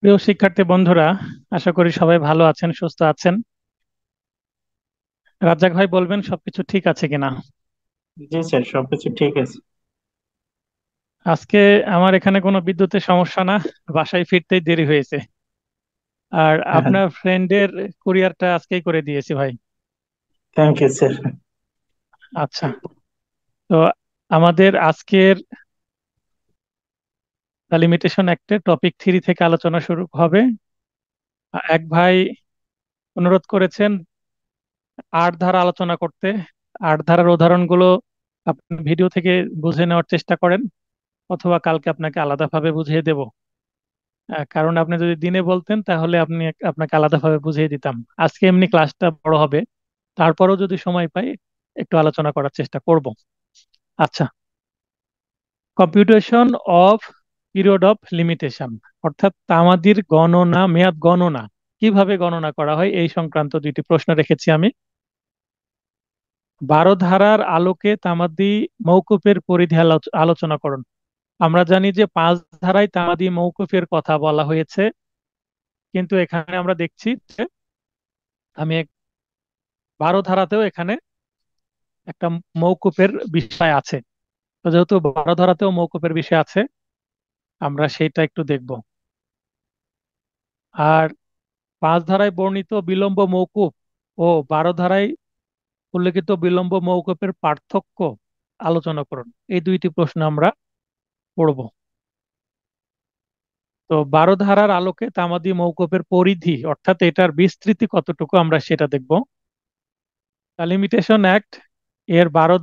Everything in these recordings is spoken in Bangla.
প্রিয় শিক্ষার্থী বন্ধুরা, আশা করি সবাই ভালো আছেন, সুস্থ আছেন। রাজ্জাক ভাই, বলবেন সবকিছু ঠিক আছে কিনা? জি স্যার, সবকিছু ঠিক আছে। আজকে আমার এখানে কোনো বিদ্যুতের সমস্যা না, বাসায় ফিরতেই দেরি হয়েছে। আর আপনার ফ্রেন্ডের কুরিয়ারটা আজকেই করে দিয়েছি ভাই। Thank you sir. আচ্ছা, তো আমাদের আজকের দ্য লিমিটেশন অ্যাক্টের টপিক 3 থেকে আলোচনা শুরু হবে। এক ভাই অনুরোধ করেছেন 8 ধারা আলোচনা করতে। 8 ধারার উদাহরণগুলো আপনি ভিডিও থেকে বুঝে নেওয়ার চেষ্টা করেন, অথবা কালকে আপনাকে আলাদাভাবে বুঝিয়ে দেব। কারণ আপনি যদি দিনে বলতেন তাহলে আপনাকে আলাদাভাবে বুঝিয়ে দিতাম। আজকে এমনি ক্লাসটা বড় হবে, তারপরেও যদি সময় পাই একটু আলোচনা করার চেষ্টা করব। আচ্ছা, computation of period of limitation, অর্থাৎ তামাদির গণনা, মেয়াদ গণনা কিভাবে গণনা করা হয় এই সংক্রান্ত 2টি প্রশ্ন রেখেছি আমি। 12 ধারার আলোকে তামাদি মওকুফের পরিধি আলোচনা করুন। আমরা জানি যে 5 ধারায় তামাদি মওকুফের কথা বলা হয়েছে, কিন্তু এখানে আমরা দেখছি যে আমি 12 ধারাতেও এখানে একটা মওকুফের বিষয় আছে। তো যেহেতু 12 ধারাতেও মওকুফের বিষয় আছে, আমরা সেইটা একটু দেখব। আর 5 ধারায় বর্ণিত বিলম্ব মওকুফ ও 12 ধারায় উল্লেখিত বিলম্ব মওকুফের পার্থক্য আলোচনা করুন। এই 2টি প্রশ্ন আমরা পড়ব। তো 12 ধারার আলোকে তামাদি মওকুফের পরিধি, অর্থাৎ এটার বিস্তৃতি কতটুকু, আমরা সেটা দেখব। লিমিটেশন অ্যাক্ট এর 12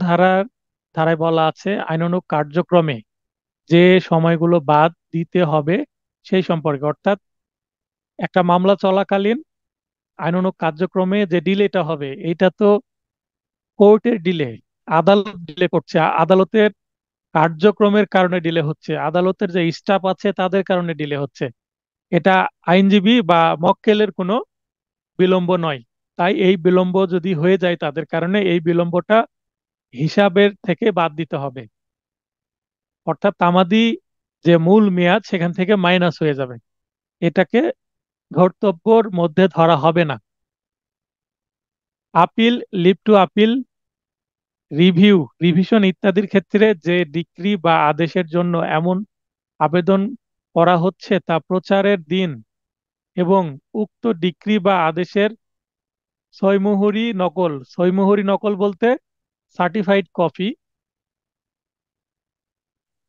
ধারায় বলা আছে আইনানুগ কার্যক্রমে যে সময়গুলো বাদ দিতে হবে সেই সম্পর্কে, অর্থাৎ একটা মামলা চলাকালীন আইনানুগ কার্যক্রমে যে ডিলেটা হবে, এটা তো কোর্টের ডিলে, আদালত ডিলে করছে, আদালতের কার্যক্রমের কারণে ডিলে হচ্ছে, আদালতের যে স্টাফ আছে তাদের কারণে ডিলে হচ্ছে। এটা আইনজীবী বা মক্কেলের কোনো বিলম্ব নয়। তাই এই বিলম্ব যদি হয়ে যায় তাদের কারণে, এই বিলম্বটা হিসাবের থেকে বাদ দিতে হবে। অর্থাৎ তামাদি যে মূল মেয়াদ সেখান থেকে মাইনাস হয়ে যাবে, এটাকে ধর্তব্যর মধ্যে ধরা হবে না। Appeal, leave to appeal, review, revision ইত্যাদির ক্ষেত্রে যে ডিক্রি বা আদেশের জন্য এমন আবেদন করা হচ্ছে তা প্রচারের দিন এবং উক্ত ডিক্রি বা আদেশের সইমুহরি নকল বলতে সার্টিফাইড কপি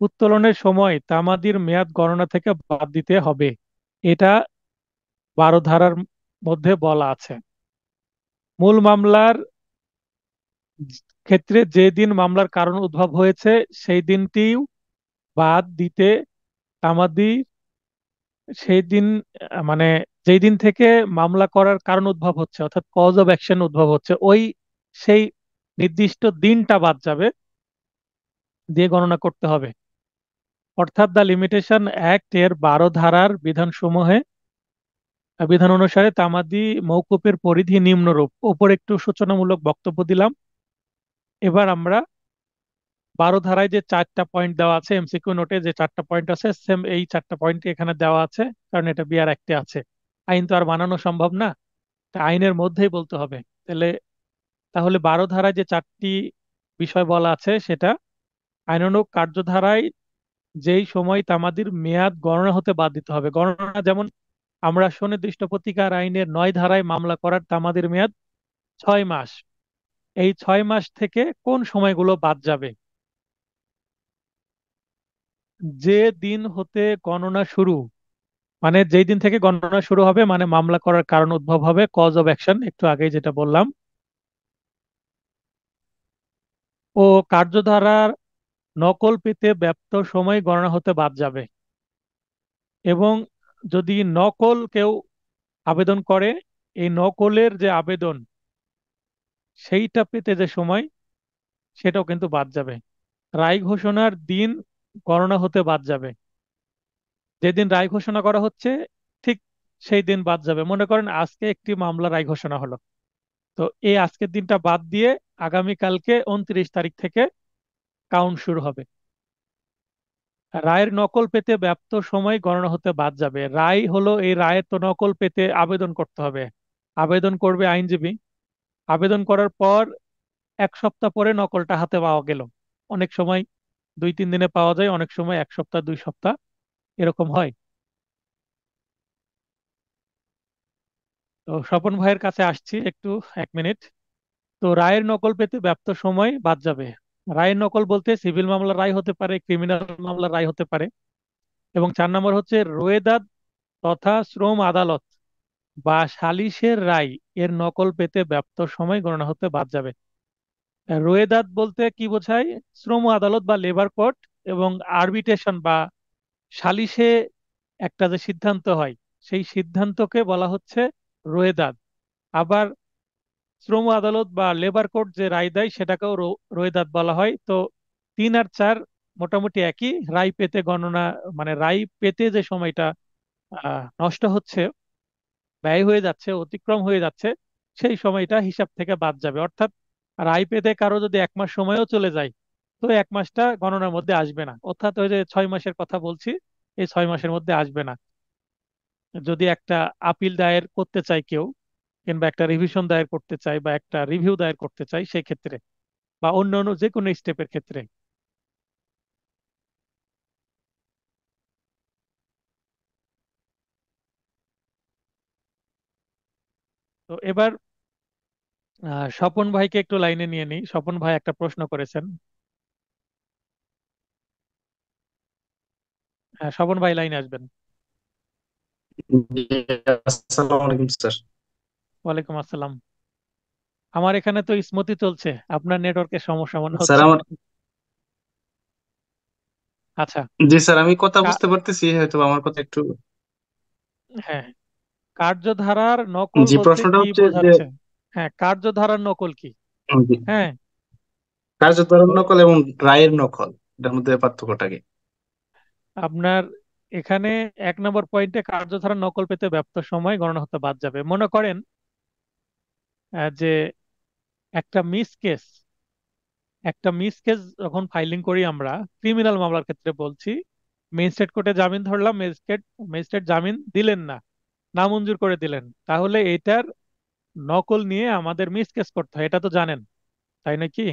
উত্তোলনের সময় তামাদির মেয়াদ গণনা থেকে বাদ দিতে হবে। এটা 12 ধারার মধ্যে বলা আছে। মূল মামলার ক্ষেত্রে যে দিন মামলার কারণ উদ্ভব হয়েছে সেই দিনটি বাদ দিতে তামাদি সেই দিন, মানে যেই দিন থেকে মামলা করার কারণ উদ্ভব হচ্ছে, অর্থাৎ কজ অফ অ্যাকশন উদ্ভব হচ্ছে, সেই নির্দিষ্ট দিনটা বাদ যাবে, দিয়ে গণনা করতে হবে। অর্থাৎ দ্য লিমিটেশন অ্যাক্ট এর 12 ধারার বিধান অনুসারে তামাদি মওকুফের পরিধি নিম্নরূপ। ওপর একটু সূচনামূলক বক্তব্য দিলাম। এবার আমরা 12 ধারায় যে 4টা পয়েন্ট দেওয়া আছে, এমসিকিউ নোটে যে 4টা পয়েন্ট আছে, সেম এই 4টা পয়েন্ট এখানে দেওয়া আছে, কারণ এটা বিআর অ্যাক্টে আছে। আইন তো আর বানানো সম্ভব না, তা আইনের মধ্যেই বলতে হবে। তাহলে তাহলে 12 ধারায় যে 4টি বিষয় বলা আছে সেটা: আইনানুগ কার্যধারায় যেই সময় তামাদির মেয়াদ গণনা হতে বাদ দিতে হবে। গণনা যেমন আমরা সুনির্দিষ্ট প্রতিকার আইনের 9 ধারায় মামলা করার তামাদির মেয়াদ 6 মাস। এই 6 মাস থেকে কোন সময়গুলো বাদ যাবে? যে দিন হতে গণনা শুরু, মানে যেই দিন থেকে গণনা শুরু হবে, মানে মামলা করার কারণ উদ্ভব হবে, কজ অফ অ্যাকশন, একটু আগেই যেটা বললাম। ও কার্যধারার নকল পেতে ব্যপ্ত সময় গণনা হতে বাদ যাবে। এবং যদি নকল কেউ আবেদন করে, এই নকলের যে আবেদন সেইটা পেতে যে সময়, সেটাও কিন্তু বাদ যাবে। রায় ঘোষণার দিন গণনা হতে বাদ যাবে। যেদিন রায় ঘোষণা করা হচ্ছে ঠিক সেই দিন বাদ যাবে। মনে করেন আজকে একটি মামলা রায় ঘোষণা হলো, তো এই আজকের দিনটা বাদ দিয়ে আগামীকালকে 29 তারিখ থেকে কাউন্ট শুরু হবে। রায়ের নকল পেতে ব্যপ্ত সময় গণনা হতে বাদ যাবে। রায় হলো, এই রায়ের তো নকল পেতে আবেদন করতে হবে। আবেদন করবে আইনজীবী। আবেদন করার পর 1 সপ্তাহ পরে নকলটা হাতে পাওয়া গেল। অনেক সময় 2-3 দিনে পাওয়া যায়, অনেক সময় 1 সপ্তাহ 2 সপ্তাহ এরকম হয়। তো স্বপন ভাইয়ের কাছে আসছি একটু, 1 মিনিট। তো রায়ের নকল পেতে ব্যপ্ত সময় বাদ যাবে। রায়ের নকল বলতে সিভিল মামলার রায় হতে পারে, ক্রিমিনাল মামলার রায় হতে পারে। এবং 4 নম্বর হচ্ছে রোয়েদাদ তথা শ্রম আদালত বা সালিসের রায় এর নকল পেতে ব্যপ্ত সময় গণনা হতে বাদ যাবে। রোয়েদাদ বলতে কি বোঝায়? শ্রম আদালত বা লেবার কোর্ট এবং আরবিট্রেশন বা সালিসে একটা যে সিদ্ধান্ত হয়, সেই সিদ্ধান্তকে বলা হচ্ছে রোয়েদাদ। আবার শ্রম আদালত বা লেবার কোর্ট যে রায় দেয় সেটাকেও রোয়েদাদ বলা হয়। তো 3 আর 4 মোটামুটি একই। রায় পেতে গণনা, মানে রায় পেতে যে সময়টা নষ্ট হচ্ছে, ব্যয় হয়ে যাচ্ছে, অতিক্রম হয়ে যাচ্ছে, সেই সময়টা হিসাব থেকে বাদ যাবে। অর্থাৎ রায় পেতে কারো যদি 1 মাস সময়ও চলে যায়, তো 1 মাসটা গণনার মধ্যে আসবে না। অর্থাৎ ওই যে 6 মাসের কথা বলছি, এই 6 মাসের মধ্যে আসবে না। যদি একটা আপিল দায়ের করতে চায় কেউ, কিংবা একটা রিভিশন দায়ের করতে চায়, বা একটা রিভিউ দায়ের করতে চায়, সেই ক্ষেত্রে, বা অন্য অন্য যে কোনো স্টেপের ক্ষেত্রে। তো এবার স্বপন ভাইকে একটু লাইনে নিয়ে নিই। স্বপন ভাই একটা প্রশ্ন করেছেন। হ্যাঁ, স্বপন ভাই লাইনে আসবেন। জি, আসসালামু আলাইকুম স্যার। ওয়ালাইকুম আসসালাম। আমার এখানে তো স্মুথই চলছে, আপনার নেটওয়ার্কের সমস্যা মনে স্যার হচ্ছে। আমার, আচ্ছা। জি স্যার আমি কথা কা- বুঝতে পারতেছি, হয়তো আমার কথা একটু। হ্যাঁ, কার্যধারার নকল জি, বলতে প্রশ্নটা কি হচ্ছে যে বোঝাচ্ছে? হ্যাঁ, কার্যধারার নকল কি? জি, হ্যাঁ। কার্যধারণ তো নকল এবং রায়ের নকল, এটার মধ্যে পার্থক্যটা কি? আপনার এখানে 1 নম্বর পয়েন্টে কার্যধারার নকল পেতে ব্যপ্ত সময় গণনা হতে বাদ যাবে। মনে করেন যে একটা মিস কেস, যখন ফাইলিং করি আমরা, ক্রিমিনাল মামলার ক্ষেত্রে বলছি। ম্যাজিস্ট্রেট কোর্টে জামিন ধরলাম, ম্যাজিস্ট্রেট ম্যাজিস্ট্রেট জামিন দিলেন না, নামঞ্জুর করে দিলেন। তাহলে এটার নকল নিয়ে আমাদের মিস কেস করতে হয়, এটা তো জানেন, তাই নাকি?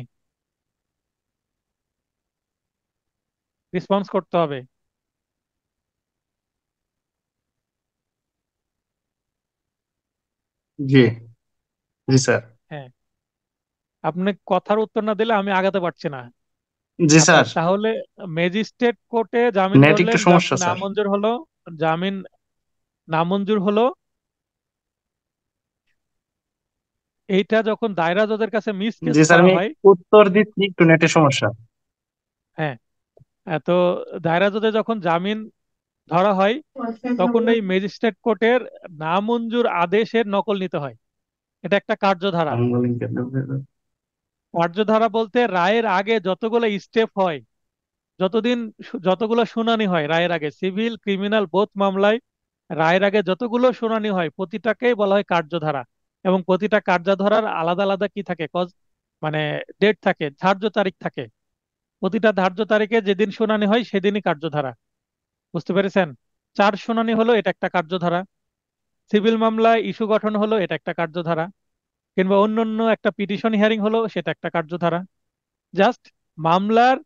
রেসপন্স করতে হবে। জি, জি স্যার। হ্যাঁ, আপনি কথার উত্তর না দিলে আমি আগাতে পারছি না। জি আচ্ছা, স্যার, তাহলে ম্যাজিস্ট্রেট কোর্টে জামিন নেট একটু ধরলেন, সমস্যা স্যার। নামঞ্জুর হলো, জামিন নামঞ্জুর হলো। এইটা যখন দায়রা জজের কাছে মিস কেস জি স্যার, করা আমি হয়। উত্তর দিচ্ছি, একটু নেটের সমস্যা। হ্যাঁ, তো দায়রা জজে যখন জামিন ধরা হয়, তখন এই ম্যাজিস্ট্রেট কোর্টের নামঞ্জুর আদেশের নকল নিতে হয়। এটা একটা কার্যধারা। কার্যধারা বলতে রায়ের আগে যতগুলো স্টেপ হয়, যতগুলো শুনানি হয় রায়ের আগে, সিভিল ক্রিমিনাল বোথ মামলায় রায়ের আগে যতগুলো শুনানি হয়, প্রতিটাকেই বলা হয় কার্যধারা। এবং প্রতিটা কার্যধারার আলাদা আলাদা কি থাকে, মানে ডেট থাকে, ধার্য তারিখ থাকে। প্রতিটা ধার্য তারিখে যেদিন শুনানি হয় সেদিনই কার্যধারা। বুঝতে পেরেছেন? 4 শুনানি হলো, এটা একটা কার্যধারা। সিভিল মামলায় ইস্যু গঠন হলো, এটা একটা কার্যধারা। কিংবা অন্য অন্য একটা পিটিশন হিয়ারিং হলো, সেটা একটা কার্যধারা। জাস্ট মামলার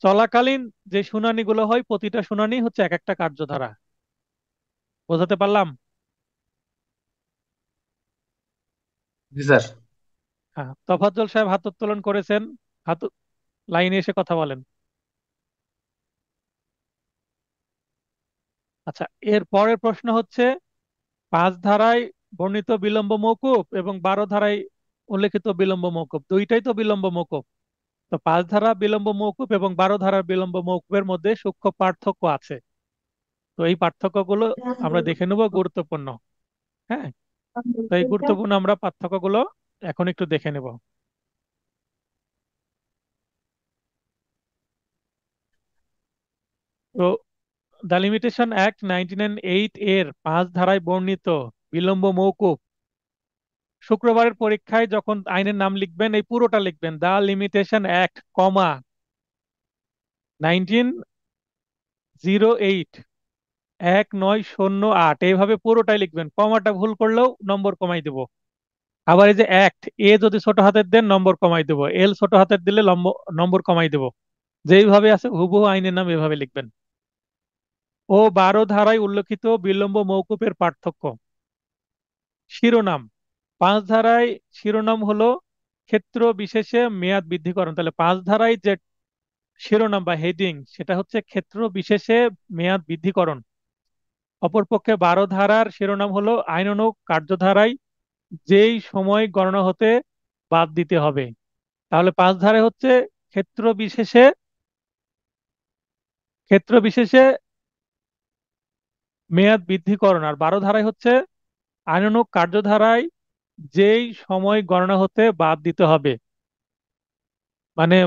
চলাকালীন যে শুনানিগুলো হয়, প্রতিটা শুনানি হচ্ছে এক একটা কার্যধারা। বোঝাতে পারলাম? জি স্যার। হ্যাঁ, তফাজ্জল সাহেব হাত উত্তোলন করেছেন। হাত, লাইনে এসে কথা বলেন। আচ্ছা, এর পরের প্রশ্ন হচ্ছে, 5 ধারায় বর্ণিত বিলম্ব মওকুফ এবং 12 ধারায় উল্লেখিত বিলম্ব মওকুফ, দুইটাই তো বিলম্ব মওকুফ। তো 5 ধারা বিলম্ব মওকুফ এবং 12 ধারার বিলম্ব মওকুফের মধ্যে সূক্ষ্ম পার্থক্য আছে। তো এই পার্থক্যগুলো আমরা দেখে নেব, গুরুত্বপূর্ণ। হ্যাঁ, তো এই গুরুত্বপূর্ণ আমরা পার্থক্যগুলো এখন একটু দেখে নেব। তো দ্য লিমিটেশন অ্যাক্ট 1908 এর 5 ধারায় বর্ণিত বিলম্ব মওকুফ, শুক্রবারের পরীক্ষায় যখন আইনের নাম লিখবেন, এই পুরোটা লিখবেন, দ্য লিমিটেশন অ্যাক্ট, কমা 08 1908 এইভাবে পুরোটাই লিখবেন, কমাটা ভুল করলেও নম্বর কমাই দেব। আবার এই যে অ্যাক্ট, এ যদি ছোট হাতের দেন নম্বর কমাই দেব, এল ছোট হাতের দিলে নম্বর কমাই দেব। যেইভাবে আছে হুবহু আইনের নাম এভাবে লিখবেন। ও 12 ধারায় উল্লেখিত বিলম্ব মওকুফের পার্থক্য। শিরোনাম, 5 ধারায় শিরোনাম হলো ক্ষেত্র বিশেষে মেয়াদ বৃদ্ধিকরণ। তাহলে 5 ধারায় যে শিরোনাম বা হেডিং সেটা হচ্ছে ক্ষেত্র বিশেষে মেয়াদ বৃদ্ধিকরণ। অপরপক্ষে 12 ধারার শিরোনাম হলো আইনানুগ কার্যধারায় যেই সময় গণনা হতে বাদ দিতে হবে। তাহলে 5 ধারায় হচ্ছে ক্ষেত্র বিশেষে ক্ষেত্র বিশেষে মেয়াদ বৃদ্ধিকরণ, আর 12 ধারায় হচ্ছে আইনানুগ কার্যধারায় যেই সময় গণনা হতে বাদ দিতে হবে। মানে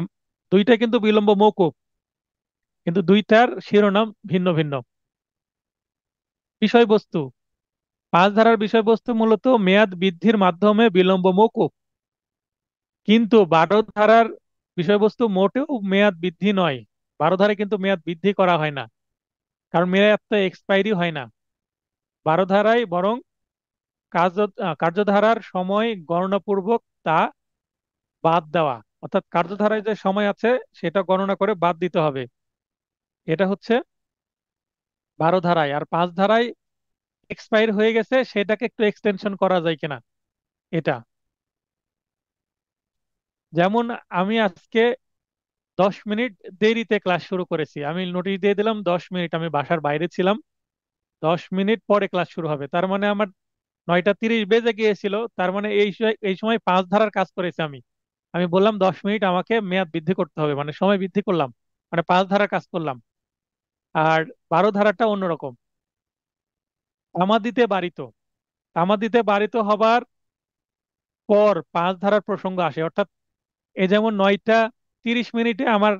দুইটা কিন্তু বিলম্ব মওকুফ, কিন্তু দুইটার শিরোনাম ভিন্ন ভিন্ন। বিষয়বস্তু, 5 ধারার বিষয়বস্তু মূলত মেয়াদ বৃদ্ধির মাধ্যমে বিলম্ব মওকুফ, কিন্তু 12 ধারার বিষয়বস্তু মোটেও মেয়াদ বৃদ্ধি নয়। 12 ধারায় কিন্তু মেয়াদ বৃদ্ধি করা হয় না, কারণ মেয়াদ তো এক্সপায়ারি হয় না। 12 ধারায় বরং কার্য কার্যধারার সময় গণনাপূর্বক তা বাদ দেওয়া, অর্থাৎ কার্যধারায় যে সময় আছে সেটা গণনা করে বাদ দিতে হবে। এটা হচ্ছে 12 ধারায়। আর 5 ধারায় এক্সপায়ার হয়ে গেছে সেটাকে একটু এক্সটেনশন করা যায় কিনা এটা। যেমন আমি আজকে 10 মিনিট দেরিতে ক্লাস শুরু করেছি, আমি নোটিশ দিয়ে দিলাম 10 মিনিট, আমি বাসার বাইরে ছিলাম, 10 মিনিট পরে ক্লাস শুরু হবে, তার মানে আমার 9টা 30 বেজে গিয়েছিল। তার মানে এই সময় 5 ধারার কাজ করেছি আমি। আমি বললাম 10 মিনিট আমাকে মেয়াদ বৃদ্ধি করতে হবে, মানে সময় বৃদ্ধি করলাম, মানে 5 ধারার কাজ করলাম। আর 12 ধারাটা অন্যরকম। তামাদিতে বাড়িত, তামাদিতে বাড়িত হবার পর 5 ধারার প্রসঙ্গ আসে। অর্থাৎ এ যেমন 9টা 30 মিনিটে আমার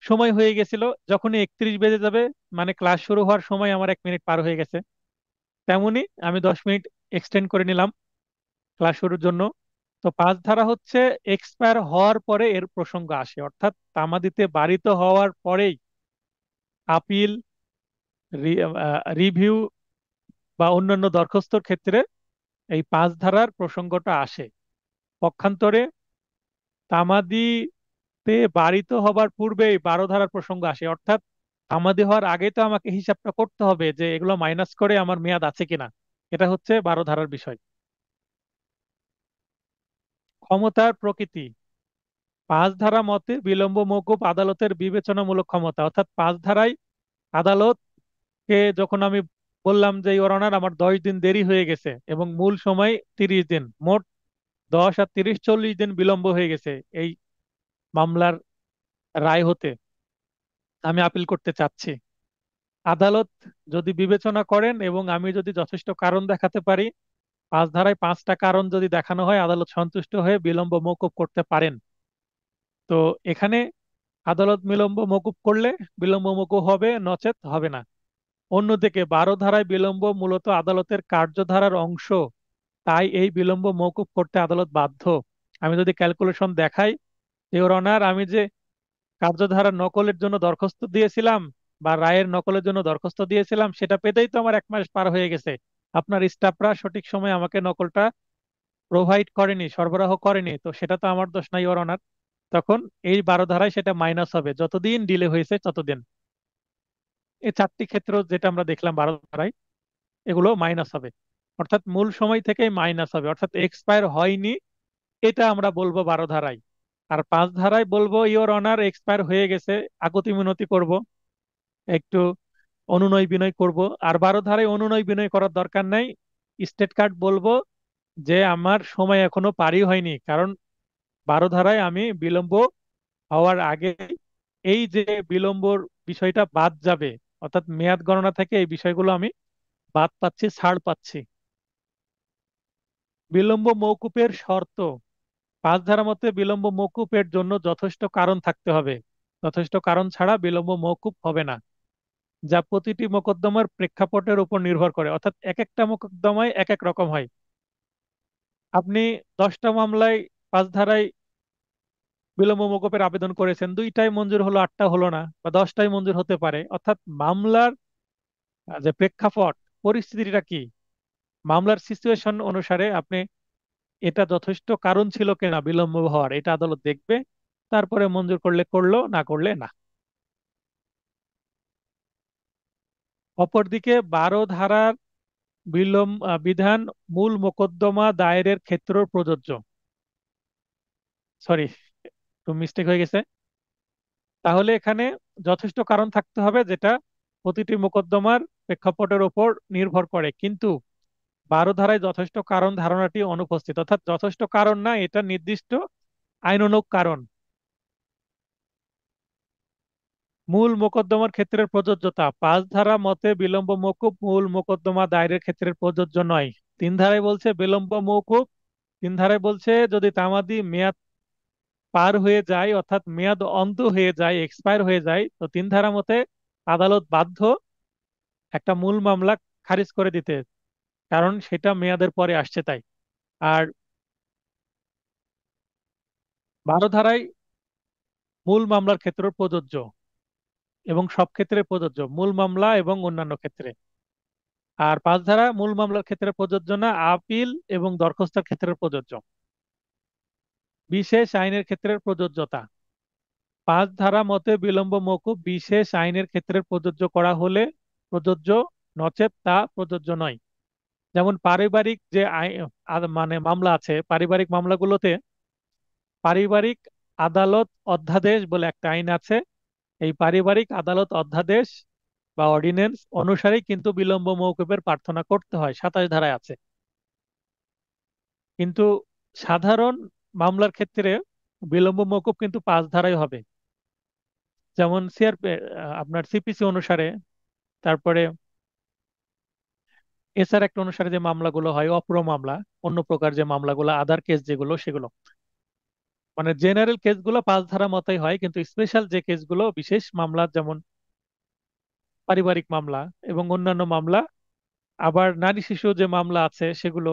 সময় হয়ে গেছিল, যখনই 31 বেজে যাবে মানে ক্লাস শুরু হওয়ার সময় আমার 1 মিনিট পার হয়ে গেছে, তেমনি আমি 10 মিনিট এক্সটেন্ড করে নিলাম ক্লাস শুরুর জন্য। তো 5 ধারা হচ্ছে এক্সপায়ার হওয়ার পরে এর প্রসঙ্গ আসে, অর্থাৎ তামাদিতে বারিত হওয়ার পরেই আপিল, রিভিউ বা অন্যান্য দরখাস্তর ক্ষেত্রে এই 5 ধারার প্রসঙ্গটা আসে। পক্ষান্তরে তামাদিতে বারিত হবার পূর্বেই 12 ধারার প্রসঙ্গ আসে, অর্থাৎ তামাদি হওয়ার আগে তো আমাকে হিসাবটা করতে হবে যে এগুলো মাইনাস করে আমার মেয়াদ আছে কিনা। এটা হচ্ছে 12 ধারার বিষয়। ক্ষমতার প্রকৃতি, 5 ধারা মতে বিলম্ব মওকুফ আদালতের বিবেচনামূলক ক্ষমতা। অর্থাৎ 5 ধারায় আদালতকে যখন আমি বললাম যে ইওর অনার আমার 10 দিন দেরি হয়ে গেছে এবং মূল সময় 30 দিন, মোট 10 আর 30 40 দিন বিলম্ব হয়ে গেছে এই মামলার রায় হতে, আমি আপিল করতে চাচ্ছি। আদালত যদি বিবেচনা করেন এবং আমি যদি যথেষ্ট কারণ দেখাতে পারি, 5 ধারায় 5টা কারণ যদি দেখানো হয়, আদালত সন্তুষ্ট হয়ে বিলম্ব মওকুফ করতে পারেন। তো এখানে আদালত বিলম্ব মওকুফ করলে বিলম্ব মওকুফ হবে, নচেত হবে না। অন্যদিকে 12 ধারায় বিলম্ব মূলত আদালতের কার্যধারার অংশ, তাই এই বিলম্ব মওকুফ করতে আদালত বাধ্য। আমি যদি ক্যালকুলেশন দেখাই, ইওর অনার আমি যে কার্যধারার নকলের জন্য দরখাস্ত দিয়েছিলাম বা রায়ের নকলের জন্য দরখাস্ত দিয়েছিলাম, সেটা পেতেই তো আমার 1 মাস পার হয়ে গেছে। আপনার স্টাফরা সঠিক সময়ে আমাকে নকলটা প্রোভাইড করেনি, সরবরাহ করেনি, তো সেটা তো আমার দোষ নাই ইওর অনার। তখন এই 12 ধারায় সেটা মাইনাস হবে, যতদিন ডিলে হয়েছে ততদিন। এই 4টি ক্ষেত্র যেটা আমরা দেখলাম 12 ধারায়, এগুলো মাইনাস হবে, অর্থাৎ মূল সময় থেকেই মাইনাস হবে, অর্থাৎ এক্সপায়ার হয়নি এটা আমরা বলবো 12 ধারায়। আর 5 ধারায় বলবো ইওর অনার এক্সপায়ার হয়ে গেছে, আকুতি মিনতি করব, একটু অনুনয় বিনয় করব। আর 12 ধারায় অনুনয় বিনয় করার দরকার নাই, স্টেট কার্ড বলবো যে আমার সময় এখনো পারই হয়নি, কারণ 12 ধারায় আমি বিলম্ব হওয়ার আগে এই যে বিলম্বর বিষয়টা বাদ যাবে, অর্থাৎ মেয়াদ গণনা থেকে এই বিষয়গুলো আমি বাদ পাচ্ছি, ছাড় পাচ্ছি। বিলম্ব মওকুফের শর্ত, 5 ধারা মতে বিলম্ব মওকুফের জন্য যথেষ্ট কারণ থাকতে হবে, যথেষ্ট কারণ ছাড়া বিলম্ব মওকুফ হবে না, যা প্রতিটি মোকদ্দমার প্রেক্ষাপটের উপর নির্ভর করে। অর্থাৎ এক একটা মোকদ্দমায় এক এক রকম হয়। আপনি 10টা মামলায় 5 ধারায় বিলম্ব মওকুফের আবেদন করেছেন, দুইটাই মঞ্জুর হলো, আটটা হলো না, বা দশটাই মঞ্জুর হতে পারে। অর্থাৎ মামলার যে প্রেক্ষাপট, পরিস্থিতিটা কি, মামলার সিচুয়েশন অনুসারে আপনি এটা যথেষ্ট কারণ ছিল কিনা বিলম্ব হওয়ার, এটা আদালত দেখবে। তারপরে মঞ্জুর করলে করলো, না করলে না। অপরদিকে 12 ধারার বিধান মূল মোকদ্দমা দায়েরের ক্ষেত্রেও প্রযোজ্য। সরি, একটু মিস্টেক হয়ে গেছে। তাহলে এখানে যথেষ্ট কারণ থাকতে হবে, যেটা প্রতিটি মোকদ্দমার প্রেক্ষাপটের উপর নির্ভর করে। কিন্তু 12 ধারায় যথেষ্ট কারণ ধারণাটি অনুপস্থিত, অর্থাৎ যথেষ্ট কারণ না, এটা নির্দিষ্ট আইনানুগ কারণ। মূল মোকদ্দমার ক্ষেত্রে প্রযোজ্যতা, 5 ধারা মতে বিলম্ব মওকুফ মূল মোকদ্দমা দায়েরের ক্ষেত্রে প্রযোজ্য নয়। 3 ধারায় বলছে বিলম্ব মওকুফ, 3 ধারায় বলছে যদি তামাদি মেয়াদ পার হয়ে যায়, অর্থাৎ মেয়াদ অন্ত হয়ে যায়, এক্সপায়ার হয়ে যায়, তো 3 ধারা মতে আদালত বাধ্য একটা মূল মামলা খারিজ করে দিতে, কারণ সেটা মেয়াদের পরে আসছে তাই। আর 12 ধারায় মূল মামলার ক্ষেত্রে প্রযোজ্য, এবং সব ক্ষেত্রে প্রযোজ্য, মূল মামলা এবং অন্যান্য ক্ষেত্রে। আর 5 ধারা মূল মামলার ক্ষেত্রে প্রযোজ্য না, আপিল এবং দরখাস্তের ক্ষেত্রে প্রযোজ্য। বিশেষ আইনের ক্ষেত্রে প্রযোজ্যতা, 5 ধারা মতে বিলম্ব মওকুফ বিশেষ আইনের ক্ষেত্রে প্রযোজ্য করা হলে প্রযোজ্য, নচেত তা প্রযোজ্য নয়। যেমন পারিবারিক যে মানে মামলা আছে, পারিবারিক মামলাগুলোতে পারিবারিক আদালত অধ্যাদেশ বলে একটা আইন আছে। এই পারিবারিক আদালত অধ্যাদেশ বা অর্ডিন্যান্স অনুসারেই কিন্তু বিলম্ব মওকুফের প্রার্থনা করতে হয়, 27 ধারায় আছে। কিন্তু সাধারণ মামলার ক্ষেত্রে বিলম্ব মওকুফ কিন্তু 5 ধারায় হবে। যেমন আপনার সিপিসি অনুসারে, তারপরে এসআর অ্যাক্ট অনুসারে যে মামলাগুলো হয়, অপ্র মামলা, অন্য প্রকার যে মামলাগুলো, আদার কেস যেগুলো, সেগুলো মানে জেনারেল কেসগুলো 5 ধারা মতোই হয়। কিন্তু স্পেশাল যে কেসগুলো, বিশেষ মামলা, যেমন পারিবারিক মামলা এবং অন্যান্য মামলা, আবার নারী শিশু যে মামলা আছে সেগুলো,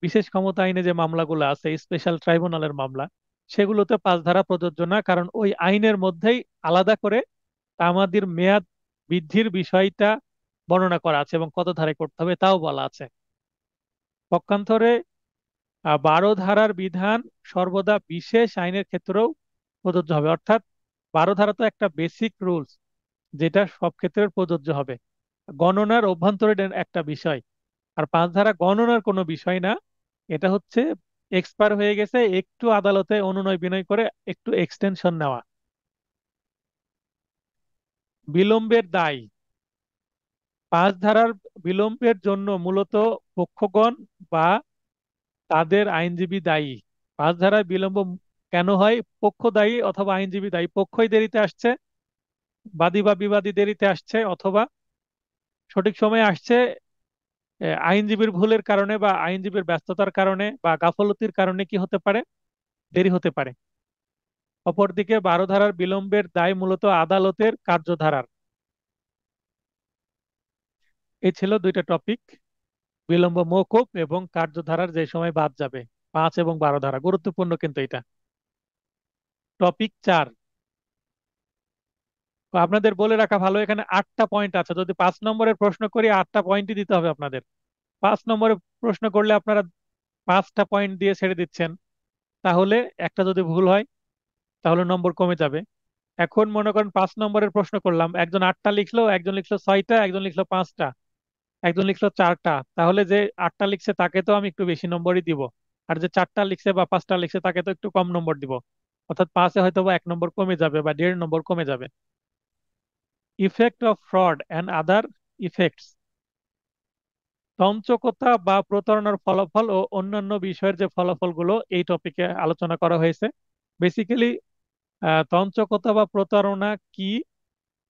বিশেষ ক্ষমতা আইনে যে মামলাগুলো আছে, স্পেশাল ট্রাইব্যুনালের মামলা, সেগুলোতে 5 ধারা প্রযোজ্য না, কারণ ওই আইনের মধ্যেই আলাদা করে আমাদের মেয়াদ বৃদ্ধির বিষয়টা বর্ণনা করা আছে, এবং কত ধারায় করতে হবে তাও বলা আছে। পক্ষান্তরে 12 ধারার বিধান সর্বদা বিশেষ আইনের ক্ষেত্রেও প্রযোজ্য হবে। অর্থাৎ 12 ধারা তো একটা বেসিক রুলস, যেটা সব ক্ষেত্রে প্রযোজ্য হবে, গণনার অভ্যন্তরীণ একটা বিষয়। আর 5 ধারা গণনার কোনো বিষয় না, এটা হচ্ছে এক্সপায়ার হয়ে গেছে, একটু আদালতে অনুনয় বিনয় করে একটু এক্সটেনশন নেওয়া। বিলম্বের দায়, 5 ধারার বিলম্বের জন্য মূলত পক্ষগণ বা তাদের আইনজীবী দায়ী। 5 ধারায় বিলম্ব কেন হয়? পক্ষ দায়ী অথবা আইনজীবী দায়ী। পক্ষই দেরিতে আসছে, বাদী বা বিবাদী দেরিতে আসছে, অথবা সঠিক সময়ে আসছে আইনজীবীর ভুলের কারণে বা আইনজীবীর ব্যস্ততার কারণে বা গাফলতির কারণে কি হতে পারে, দেরি হতে পারে। অপরদিকে 12 ধারার বিলম্বের দায় মূলত আদালতের কার্যধারার। এই ছিল দুইটা টপিক, বিলম্ব মওকুফ এবং কার্যধারার যে সময় বাদ যাবে। 5 এবং 12 ধারা গুরুত্বপূর্ণ কিন্তু এটা। টপিক 4, তো আপনাদের বলে রাখা ভালো, এখানে 8টা পয়েন্ট আছে। যদি 5 নম্বরের প্রশ্ন করি, 8টা পয়েন্টই দিতে হবে আপনাদের। 5 নম্বরের প্রশ্ন করলে আপনারা 5টা পয়েন্ট দিয়ে ছেড়ে দিচ্ছেন, তাহলে একটা যদি ভুল হয় তাহলে নম্বর কমে যাবে। এখন মনে করেন 5 নম্বরের প্রশ্ন করলাম, একজন 8টা লিখলো, একজন লিখলো 6টা, একজন লিখলো 5টা, একজন লিখলো 4টা, তাহলে যে 8টা লিখছে তাকে তো আমি একটু বেশি নম্বরই দিব, আর যে 4টা লিখছে বা 5টা লিখছে তাকে তো একটু কম নম্বর দিব। অর্থাৎ 5-এ হয়তো বা 1 নম্বর কমে যাবে বা 1.5 নম্বর কমে যাবে। Effect of fraud and other effects, তঞ্চকতা বা প্রতারণার ফলাফল ও অন্যান্য বিষয়ের যে ফলাফলগুলো, এই টপিকে আলোচনা করা হয়েছে। বেসিক্যালি তঞ্চকতা বা প্রতারণা কি,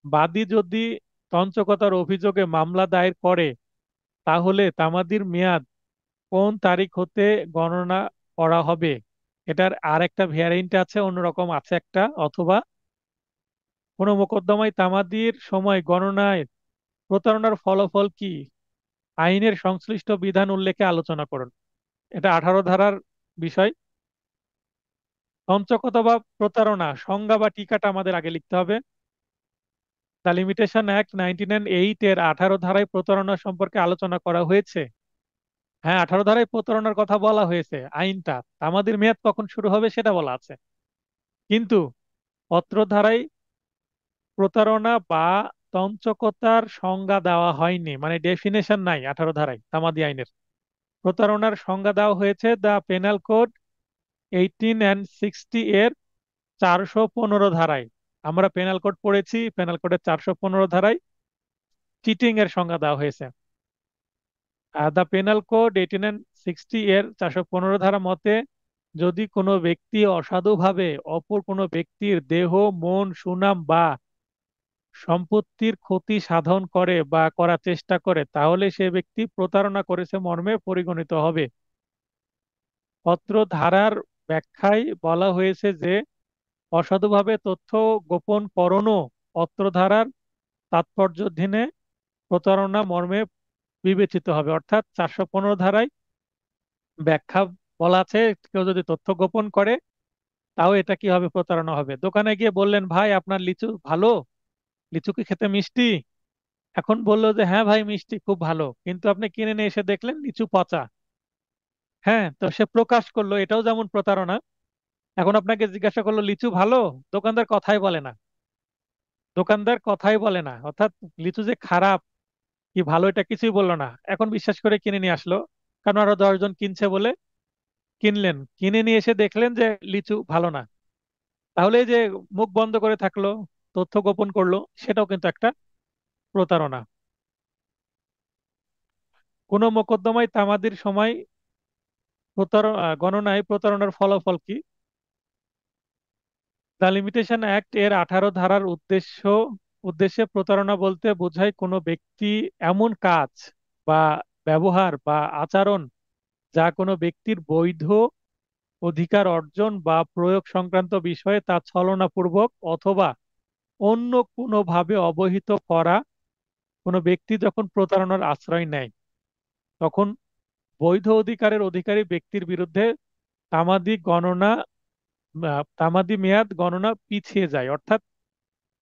বাদী যদি তঞ্চকতার অভিযোগে মামলা দায়ের করে, তাহলে তামাদির মেয়াদ কোন তারিখ হতে গণনা করা হবে। এটার আর একটা ভ্যারিয়েন্ট আছে, অন্যরকম আছে একটা, অথবা কোনো মোকদ্দমায় তামাদির সময় গণনায় প্রতারণার ফলাফল কি, আইনের সংশ্লিষ্ট বিধান উল্লেখে আলোচনা করুন। এটা 18 ধারার বিষয়। তঞ্চকতা বা প্রতারণা সংজ্ঞা বা টিকাটা আমাদের আগে লিখতে হবে। দ্য লিমিটেশন অ্যাক্ট 1908 এর 18 ধারায় প্রতারণা সম্পর্কে আলোচনা করা হয়েছে। হ্যাঁ, 18 ধারায় প্রতারণার কথা বলা হয়েছে, আইনটা আমাদের মেয়াদ কখন শুরু হবে সেটা বলা আছে। কিন্তু অত্র ধারায় প্রতারণা বা তঞ্চকতার সংজ্ঞা দেওয়া হয়নি, মানে ডেফিনেশন নাই 18 ধারায় তামাদি আইনের। প্রতারণার সংজ্ঞা দেওয়া হয়েছে দ্য পেনাল কোড 18 and 60 এর 415 ধারায়। আমরা পেনাল কোড পড়েছি, পেনাল কোডের 415 ধারায় চিটিং এর সংজ্ঞা দেওয়া হয়েছে। দ্য পেনাল কোড 18 and 60 এর 415 ধারা মতে, যদি কোনো ব্যক্তি অসাধুভাবে অপর কোনো ব্যক্তির দেহ, মন, সুনাম বা সম্পত্তির ক্ষতি সাধন করে বা করার চেষ্টা করে, তাহলে সে ব্যক্তি প্রতারণা করেছে মর্মে পরিগণিত হবে। অত্র ধারার ব্যাখ্যায় বলা হয়েছে যে অসাধুভাবে তথ্য গোপন করণও অত্র ধারার তাৎপর্যাধীনে প্রতারণা মর্মে বিবেচিত হবে। অর্থাৎ 415 ধারায় ব্যাখ্যা বলা আছে, কেউ যদি তথ্য গোপন করে তাও এটা কি হবে, প্রতারণা হবে। দোকানে গিয়ে বললেন, ভাই আপনার লিচু ভালো, লিচু কি খেতে মিষ্টি? এখন বললো যে হ্যাঁ ভাই মিষ্টি খুব ভালো, কিন্তু আপনি কিনে নিয়ে এসে দেখলেন লিচু পচা। হ্যাঁ, তো সে প্রকাশ করলো, এটাও যেমন প্রতারণা। এখন আপনাকে জিজ্ঞাসা করলো লিচু ভালো, দোকানদার কথাই বলে না, দোকানদার কথাই বলে না, অর্থাৎ লিচু যে খারাপ কি ভালো এটা কিছুই বললো না, এখন বিশ্বাস করে কিনে নিয়ে আসলো, কারণ আরো 10 জন কিনছে বলে কিনলেন, কিনে নিয়ে এসে দেখলেন যে লিচু ভালো না। তাহলে এই যে মুখ বন্ধ করে থাকলো, তথ্য গোপন করলো, সেটাও কিন্তু একটা প্রতারণা। কোনো মোকদ্দমায় তামাদির সময় গণনায় প্রতারণার ফলাফল কি? দ্য লিমিটেশন অ্যাক্ট এর 18 ধারার উদ্দেশ্যে প্রতারণা বলতে বোঝায় কোনো ব্যক্তি এমন কাজ বা ব্যবহার বা আচরণ যা কোনো ব্যক্তির বৈধ অধিকার অর্জন বা প্রয়োগ সংক্রান্ত বিষয়ে তা ছলনাপূর্বক অথবা অন্য কোনোভাবে অবহিত করা। কোনো ব্যক্তি যখন প্রতারণার আশ্রয় নেয়, তখন বৈধ অধিকারের অধিকারী ব্যক্তির বিরুদ্ধে তামাদি গণনা তামাদি মেয়াদ গণনা পিছিয়ে যায়। অর্থাৎ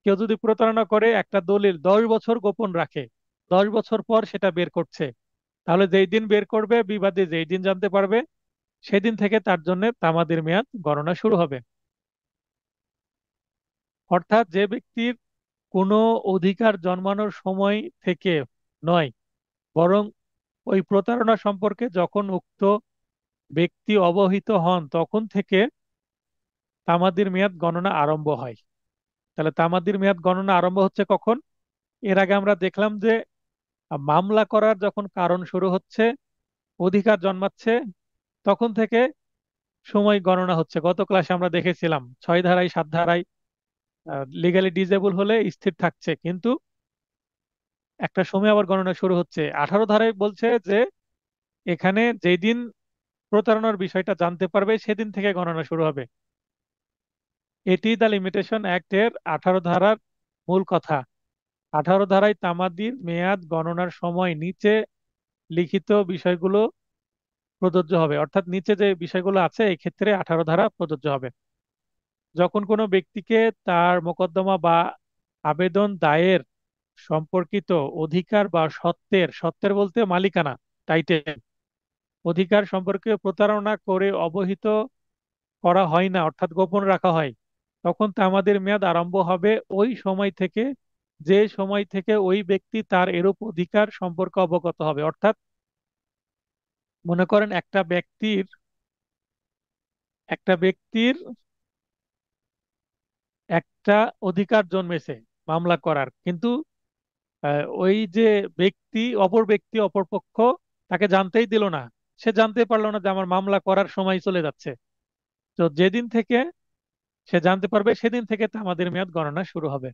কেউ যদি প্রতারণা করে একটা দলিল 10 বছর গোপন রাখে, 10 বছর পর সেটা বের করছে, তাহলে যেই দিন বের করবে, বিবাদী যেই দিন জানতে পারবে, সেদিন থেকে তার জন্য তামাদির মেয়াদ গণনা শুরু হবে। অর্থাৎ যে ব্যক্তির কোনো অধিকার জন্মানোর সময় থেকে নয়, বরং ওই প্রতারণা সম্পর্কে যখন উক্ত ব্যক্তি অবহিত হন তখন থেকে তামাদির মেয়াদ গণনা আরম্ভ হয়। তাহলে তামাদির মেয়াদ গণনা আরম্ভ হচ্ছে কখন? এর আগে আমরা দেখলাম যে মামলা করার যখন কারণ শুরু হচ্ছে, অধিকার জন্মাচ্ছে, তখন থেকে সময় গণনা হচ্ছে। গত ক্লাসে আমরা দেখেছিলাম 6 ধারায় 7 ধারায় লিগালি ডিজেবল হলে স্থির থাকছে, কিন্তু একটা সময় আবার গণনা শুরু হচ্ছে। 18 ধারায় বলছে যে এখানে যেই দিন প্রতারণার বিষয়টা জানতে পারবে সেদিন থেকে গণনা শুরু হবে। এটি দ্য লিমিটেশন অ্যাক্ট এর 18 ধারার মূল কথা। 18 ধারায় তামাদির মেয়াদ গণনার সময় নিচে লিখিত বিষয়গুলো প্রযোজ্য হবে। অর্থাৎ নিচে যে বিষয়গুলো আছে এই ক্ষেত্রে 18 ধারা প্রযোজ্য হবে। যখন কোনো ব্যক্তিকে তার মোকদ্দমা বা আবেদন দায়ের সম্পর্কিত অধিকার বা সত্ত্বের বলতে মালিকানা, টাইটেল, অধিকার সম্পর্কে প্রতারণা করে অবহিত করা হয় না, অর্থাৎ গোপন রাখা হয়, তখন তামাদির মেয়াদ আরম্ভ হবে ওই সময় থেকে যে সময় থেকে ওই ব্যক্তি তার এরূপ অধিকার সম্পর্কে অবগত হবে। অর্থাৎ মনে করেন একটা ব্যক্তির একটা অধিকার জন্মেছে মামলা করার, কিন্তু ওই যে ব্যক্তি অপর পক্ষ তাকে জানতেই দিল না, সে জানতে পারলো না যে আমার মামলা করার সময় চলে যাচ্ছে। তো যেদিন থেকে সে জানতে পারবে সেদিন থেকে আমাদের মেয়াদ গণনা শুরু হবে।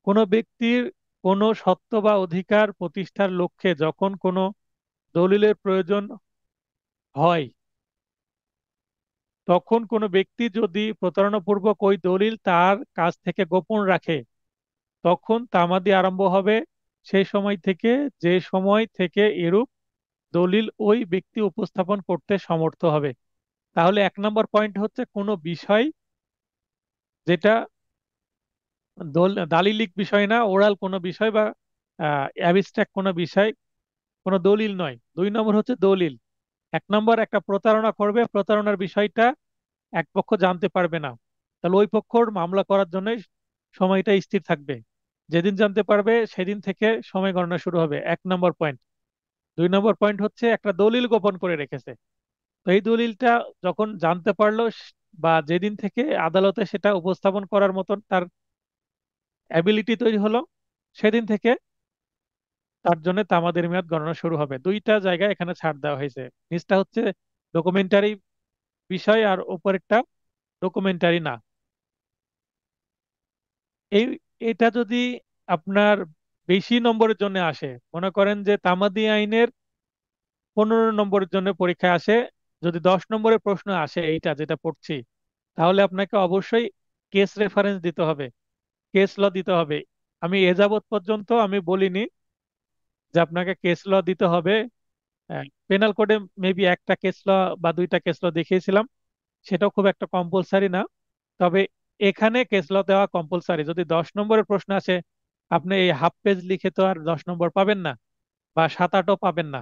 কোনো ব্যক্তির কোনো সত্ত্ব বা অধিকার প্রতিষ্ঠার লক্ষ্যে যখন কোনো দলিলের প্রয়োজন হয়, তখন কোনো ব্যক্তি যদি প্রতারণাপূর্বক ওই দলিল তার কাছ থেকে গোপন রাখে, তখন তামাদি আরম্ভ হবে সেই সময় থেকে যে সময় থেকে এরূপ দলিল ওই ব্যক্তি উপস্থাপন করতে সমর্থ হবে। তাহলে 1 নম্বর পয়েন্ট হচ্ছে কোনো বিষয় যেটা দালিলিক বিষয় না, ওরাল কোনো বিষয় বা অ্যাবস্ট্রাক্ট কোনো বিষয়, কোনো দলিল নয়। 2 নম্বর হচ্ছে দলিল। 1 নম্বর একটা প্রতারণা করবে, প্রতারণার বিষয়টা এক পক্ষ জানতে পারবে না, তাহলে ওই পক্ষর মামলা করার জন্য সময়টা স্থির থাকবে। যেদিন জানতে পারবে সেদিন থেকে সময় গণনা শুরু হবে, 1 নম্বর পয়েন্ট। 2 নম্বর পয়েন্ট হচ্ছে একটা দলিল গোপন করে রেখেছে, তো এই দলিলটা যখন জানতে পারলো বা যেদিন থেকে আদালতে সেটা উপস্থাপন করার মতন তার অ্যাবিলিটি তৈরি হলো, সেদিন থেকে তার জন্য তামাদির মেয়াদ গণনা শুরু হবে। দুইটা জায়গায় এখানে ছাড় দেওয়া হয়েছে। নিচটা হচ্ছে ডকুমেন্টারি বিষয় আর উপরেরটা ডকুমেন্টারি না। এই এটা যদি আপনার বেশি নম্বরের জন্য আসে, মনে করেন যে তামাদি আইনের 15 নম্বরের জন্য পরীক্ষায় আসে, যদি 10 নম্বরের প্রশ্ন আসে এইটা যেটা পড়ছি, তাহলে আপনাকে অবশ্যই কেস রেফারেন্স দিতে হবে, কেস ল দিতে হবে। আমি এ যাবৎ পর্যন্ত আমি বলিনি যে আপনাকে কেস ল দিতে হবে। পেনাল কোডে মেবি একটা কেস ল বা দুইটা কেস ল দেখিয়েছিলাম, সেটাও খুব একটা কম্পালসারি না। তবে এখানে কেস ল দেওয়া কম্পালসারি। যদি 10 নম্বরের প্রশ্ন আসে, আপনি এই হাফ পেজ লিখে তো আর 10 নম্বর পাবেন না, বা 7-8ও পাবেন না।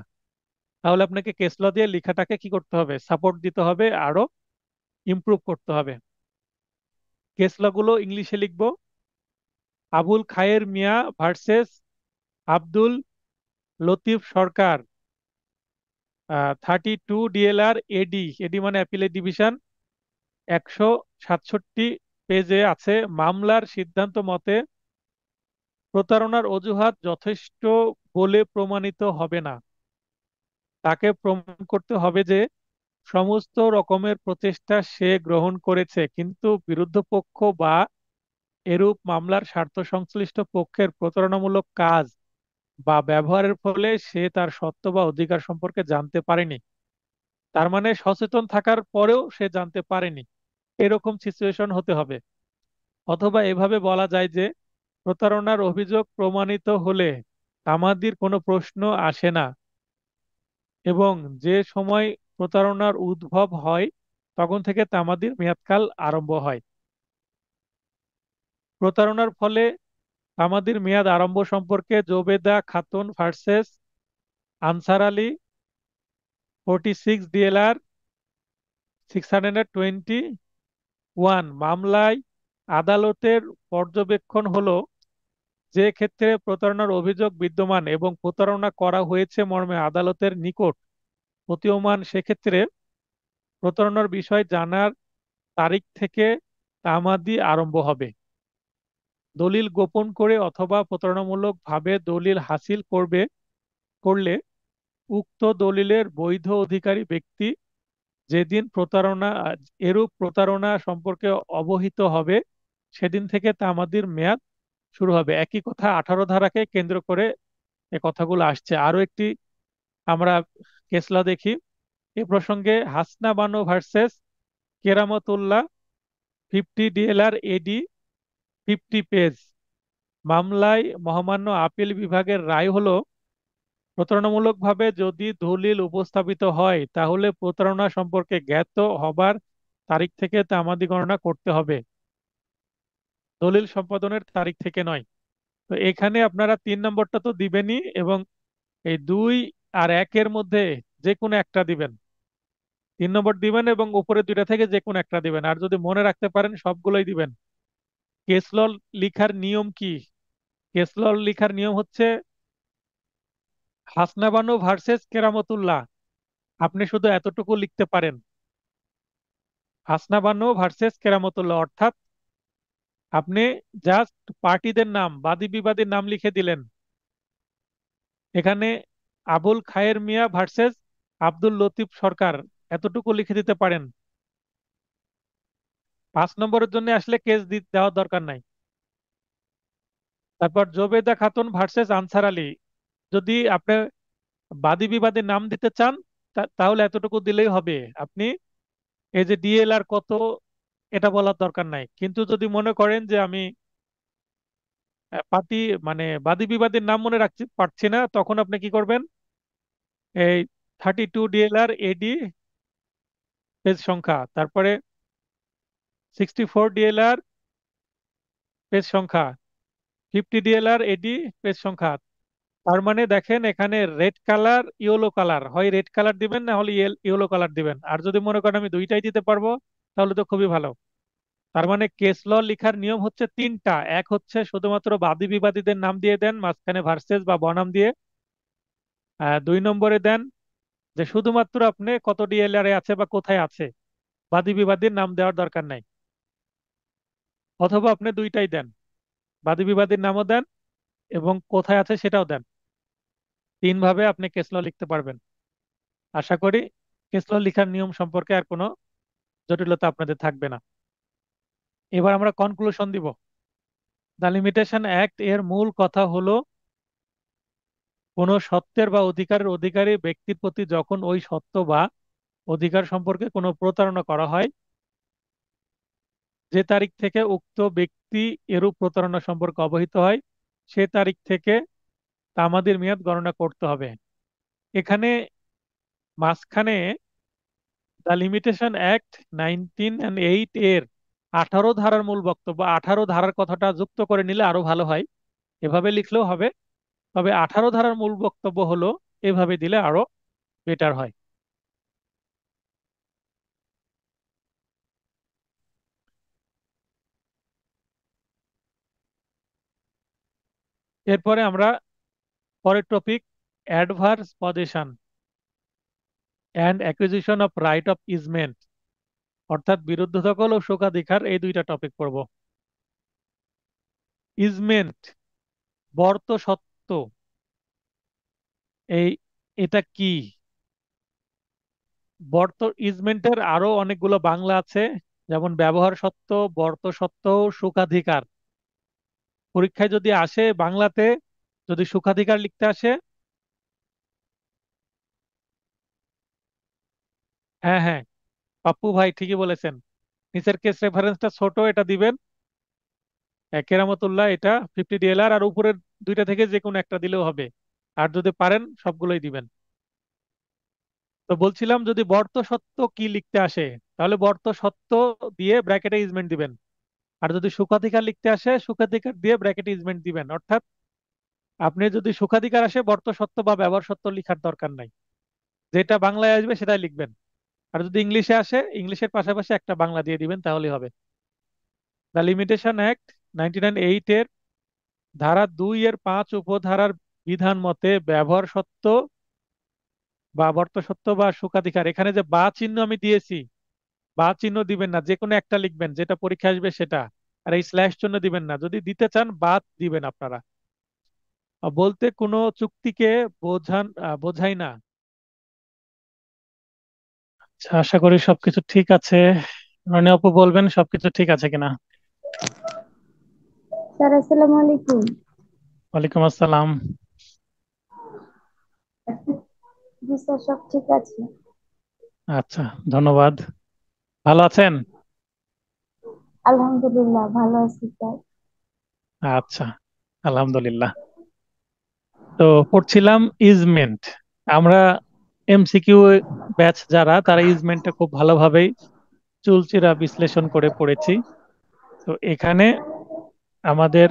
তাহলে আপনাকে কেস ল দিয়ে লেখাটাকে কি করতে হবে, সাপোর্ট দিতে হবে, আরো ইমপ্রুভ করতে হবে। কেস ল গুলো ইংলিশে লিখবো। আবুল খায়ের মিয়া ভার্সেস আব্দুল লতিফ সরকার, 32 DLR এডি, এডি মানে অ্যাপিলেট ডিভিশন, 167 পেজে আছে। মামলার সিদ্ধান্ত মতে প্রতারণার অজুহাত যথেষ্ট বলে প্রমাণিত হবে না। তাকে প্রমাণ করতে হবে যে সমস্ত রকমের প্রচেষ্টা সে গ্রহণ করেছে, কিন্তু বিরুদ্ধ পক্ষ বা এরূপ মামলার স্বার্থ সংশ্লিষ্ট পক্ষের প্রতারণামূলক কাজ বা ব্যবহারের ফলে সে তার সত্য বা অধিকার সম্পর্কে জানতে পারেনি। তার মানে সচেতন থাকার পরেও সে জানতে পারেনি, এরকম সিচুয়েশন হতে হবে। অথবা এভাবে বলা যায় যে প্রতারণার অভিযোগ প্রমাণিত হলে তামাদির কোনো প্রশ্ন আসে না, এবং যে সময় প্রতারণার উদ্ভব হয় তখন থেকে তামাদির মেয়াদকাল আরম্ভ হয়। প্রতারণার ফলে তামাদির মেয়াদ আরম্ভ সম্পর্কে Jobeda Khatun versus answer Ali, 46 DLR 621 মামলায় আদালতের পর্যবেক্ষণ হলো, যে ক্ষেত্রে প্রতারণার অভিযোগ বিদ্যমান এবং প্রতারণা করা হয়েছে মর্মে আদালতের নিকট প্রতীয়মান, সেক্ষেত্রে প্রতারণার বিষয় জানার তারিখ থেকে তামাদি আরম্ভ হবে। দলিল গোপন করে অথবা প্রতারণামূলক ভাবে দলিল হাসিল করলে উক্ত দলিলের বৈধ অধিকারী ব্যক্তি যেদিন এরূপ প্রতারণা সম্পর্কে অবহিত হবে সেদিন থেকে তামাদির মেয়াদ শুরু হবে। একই কথা 18 ধারাকে কেন্দ্র করে এ কথাগুলো আসছে। আরো একটি আমরা কেসলা দেখি এ প্রসঙ্গে। হাসনা বানু ভার্সেস কেরামতুল্লাহ, 50 DLR এডি, 50 পেজ। মামলায় মহামান্য আপিল বিভাগের রায় হলো, প্রতারণামূলকভাবে যদি দলিল উপস্থাপিত হয় তাহলে প্রতারণা সম্পর্কে জ্ঞাত হবার তারিখ থেকে তামাদি গণনা করতে হবে, দলিল সম্পাদনের তারিখ থেকে নয়। তো এখানে আপনারা 3 নম্বরটা তো দিবেনই, এবং এই 2 আর 1-এর মধ্যে যে কোনো একটা দিবেন। 3 নম্বর দিবেন এবং উপরে দুইটা থেকে যে কোনো একটা দিবেন, আর যদি মনে রাখতে পারেন সবগুলোই দিবেন। কেস ল লিখার নিয়ম কি? কেস ল লিখার নিয়ম হচ্ছে হাসনা বানু ভার্সেস কেরামতুল্লাহ, আপনি শুধু এতটুকু লিখতে পারেন, হাসনা বানু ভার্সেস কেরামতুল্লাহ, অর্থাৎ আপনি জাস্ট পার্টিদের নাম, বাদী বিবাদীর নাম লিখে দিলেন। এখানে আবুল খায়ের মিয়া ভার্সেস আব্দুল লতিফ সরকার, এতটুকু লিখে দিতে পারেন। 5 নম্বরের জন্য আসলে কেস দেওয়ার দরকার নাই। তারপর জোবেদা খাতুন ভার্সেস আনসার আলী, যদি আপনি বাদী বিবাদীর নাম দিতে চান তাহলে এতটুকু দিলেই হবে। আপনি এই যে ডিএলআর কত এটা বলার দরকার নাই। কিন্তু যদি মনে করেন যে আমি পার্টি মানে বাদী বিবাদীর নাম মনে রাখতে পারছি না, তখন আপনি কি করবেন, এই 32 DLR এডি পেজ সংখ্যা, তারপরে 64 DLR পেজ সংখ্যা, 50 DLR এডি পেজ সংখ্যা। তার মানে দেখেন এখানে রেড কালার ইয়েলো কালার, হয় রেড কালার দিবেন না হলে ইয়েলো কালার দিবেন। আর যদি মনে করেন আমি দুইটাই দিতে পারবো তাহলে তো খুবই ভালো। তার মানে কেস ল লেখার নিয়ম হচ্ছে তিনটা। এক হচ্ছে শুধুমাত্র বাদী বিবাদীদের নাম দিয়ে দেন মাঝখানে ভার্সেস বা বনাম দিয়ে। 2 নম্বরে দেন যে শুধুমাত্র আপনি কত ডিএলআর এ আছে বা কোথায় আছে, বাদী বিবাদীর নাম দেওয়ার দরকার নাই। অথবা আপনি দুইটাই দেন, বাদী বিবাদীর নামও দেন এবং কোথায় আছে সেটাও দেন। 3 ভাবে আপনি কেস ল লিখতে পারবেন। আশা করি কেস ল লেখার নিয়ম সম্পর্কে আর কোনো জটিলতা আপনাদের থাকবে না। এবার আমরা কনক্লুশন দিব। দ্য লিমিটেশন অ্যাক্ট এর মূল কথা হলো কোনো সত্ত্বের বা অধিকারের অধিকারী ব্যক্তির প্রতি যখন ওই সত্ত্ব বা অধিকার সম্পর্কে কোনো প্রতারণা করা হয়, যে তারিখ থেকে উক্ত ব্যক্তি এরূপ প্রতারণা সম্পর্কে অবহিত হয় সে তারিখ থেকে তামাদির মেয়াদ গণনা করতে হবে। এখানে মাঝখানে দ্য লিমিটেশন অ্যাক্ট 1908 এর 18 ধারার মূল বক্তব্য, 18 ধারার কথাটা যুক্ত করে নিলে আরো ভালো হয়। এভাবে লিখলেও হবে, তবে 18 ধারার মূল বক্তব্য হলো এভাবে দিলে আরো বেটার হয়। এরপরে আমরা পরের topic, adverse possession and acquisition of right of easement, অর্থাৎ বিরুদ্ধ দখল ও শোকাধিকার, এই দুইটা টপিক পড়ব। ইজমেন্ট, বর্ত সত্ত্ব, এই এটা কি? বর্ত ইজমেন্টের আরো অনেকগুলো বাংলা আছে, যেমন ব্যবহার সত্ত্ব, বর্ত সত্ত্ব, সুখাধিকার। পরীক্ষায় যদি আসে বাংলাতে, যদি সুখাধিকার লিখতে আসে, হ্যাঁ হ্যাঁ, পাপ্পু ভাই ঠিকই বলেছেন। নিচের কেস রেফারেন্সটা ছোট, এটা দিবেন। কেরামতুল্লাহ এটা 50 DLR, আর উপরের দুইটা থেকে যে কোনো একটা দিলেও হবে। আর যদি পারেন সবগুলোই দিবেন। তো বলছিলাম যদি বর্ত সত্ত্ব কি লিখতে আসে তাহলে বর্ত সত্ত্ব দিয়ে ব্র্যাকেটে ইজমেন্ট দিবেন। আর যদি সুখাধিকার লিখতে আসে সুখাধিকার দিয়ে ব্র্যাকেটে ইজমেন্ট দিবেন। অর্থাৎ আপনি যদি সুখাধিকার আসে বর্ত সত্ত্ব বা ব্যবহার সত্ত্ব লিখার দরকার নাই, যেটা বাংলায় আসবে সেটাই লিখবেন। আর যদি ইংলিশে আসে ইংলিশের পাশাপাশি একটা বাংলা দিয়ে দিবেন তাহলেই হবে। দ্য লিমিটেশন অ্যাক্ট 1908 এর ধারা 2 এর 5 উপধারার বিধান মতে ব্যবহার সত্ত্ব বা বর্ত সত্ত্ব বা সুখাধিকার, এখানে যে বা চিহ্ন আমি দিয়েছি, বা চিহ্ন দিবেন না, যে কোনো একটা লিখবেন যেটা পরীক্ষা আসবে সেটা। আর এই স্ল্যাশ চিহ্ন দিবেন না, যদি দিতে চান বাদ দিবেন আপনারা। বলতে কোনো চুক্তিকে বোঝাই না। আচ্ছা, আশা করি সবকিছু ঠিক আছে। রনি আপু বলবেন সবকিছু ঠিক আছে কিনা। স্যার আসসালামু আলাইকুম। ওয়ালাইকুম আসসালাম। জি স্যার, সব ঠিক আছে। আচ্ছা, ধন্যবাদ। ভালো আছেন? আলহামদুলিল্লাহ ভালো আছি স্যার। আচ্ছা, আলহামদুলিল্লাহ। তো পড়ছিলাম ইজমেন্ট। আমরা এমসিকিউ ব্যাচ যারা, তারা ইজমেন্টটা খুব ভালোভাবেই চুলচেরা বিশ্লেষণ করে পড়েছি। তো এখানে আমাদের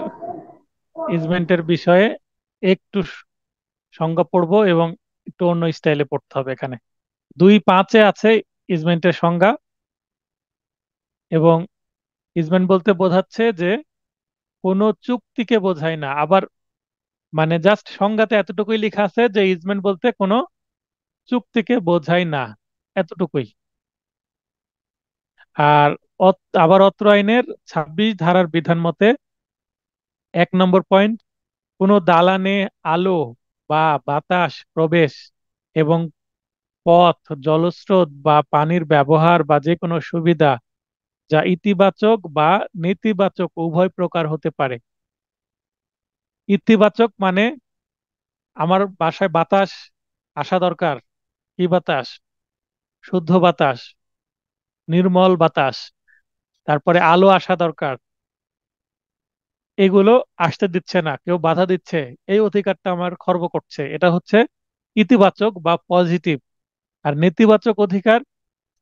ইজমেন্টের বিষয়ে একটু সংজ্ঞা পড়বো এবং একটু অন্য স্টাইলে পড়তে হবে। এখানে 2.5-এ আছে ইজমেন্টের সংজ্ঞা। এবং ইজমেন্ট বলতে বোঝাচ্ছে যে কোনো চুক্তিকে বোঝায় না। আবার মানে জাস্ট সংজ্ঞাতে এতটুকুই লেখা আছে যে ইজমেন্ট বলতে কোনো চুক্তিকে বোঝায় না, এতটুকুই। আর আবার অত্র আইনের 26 ধারার বিধান মতে 1 নম্বর পয়েন্ট, কোনো দালানে আলো বা বাতাস প্রবেশ এবং পথ, জলস্রোত বা পানির ব্যবহার বা যে কোনো সুবিধা যা ইতিবাচক বা নেতিবাচক উভয় প্রকার হতে পারে। ইতিবাচক মানে আমার বাসায় বাতাস আসা দরকার। কি বাতাস? শুদ্ধ বাতাস, নির্মল বাতাস। তারপরে আলো আসা দরকার, এগুলো আসতে দিচ্ছে না, কেউ বাধা দিচ্ছে, এই অধিকারটা আমার খর্ব করছে, এটা হচ্ছে ইতিবাচক বা পজিটিভ। আর নেতিবাচক অধিকার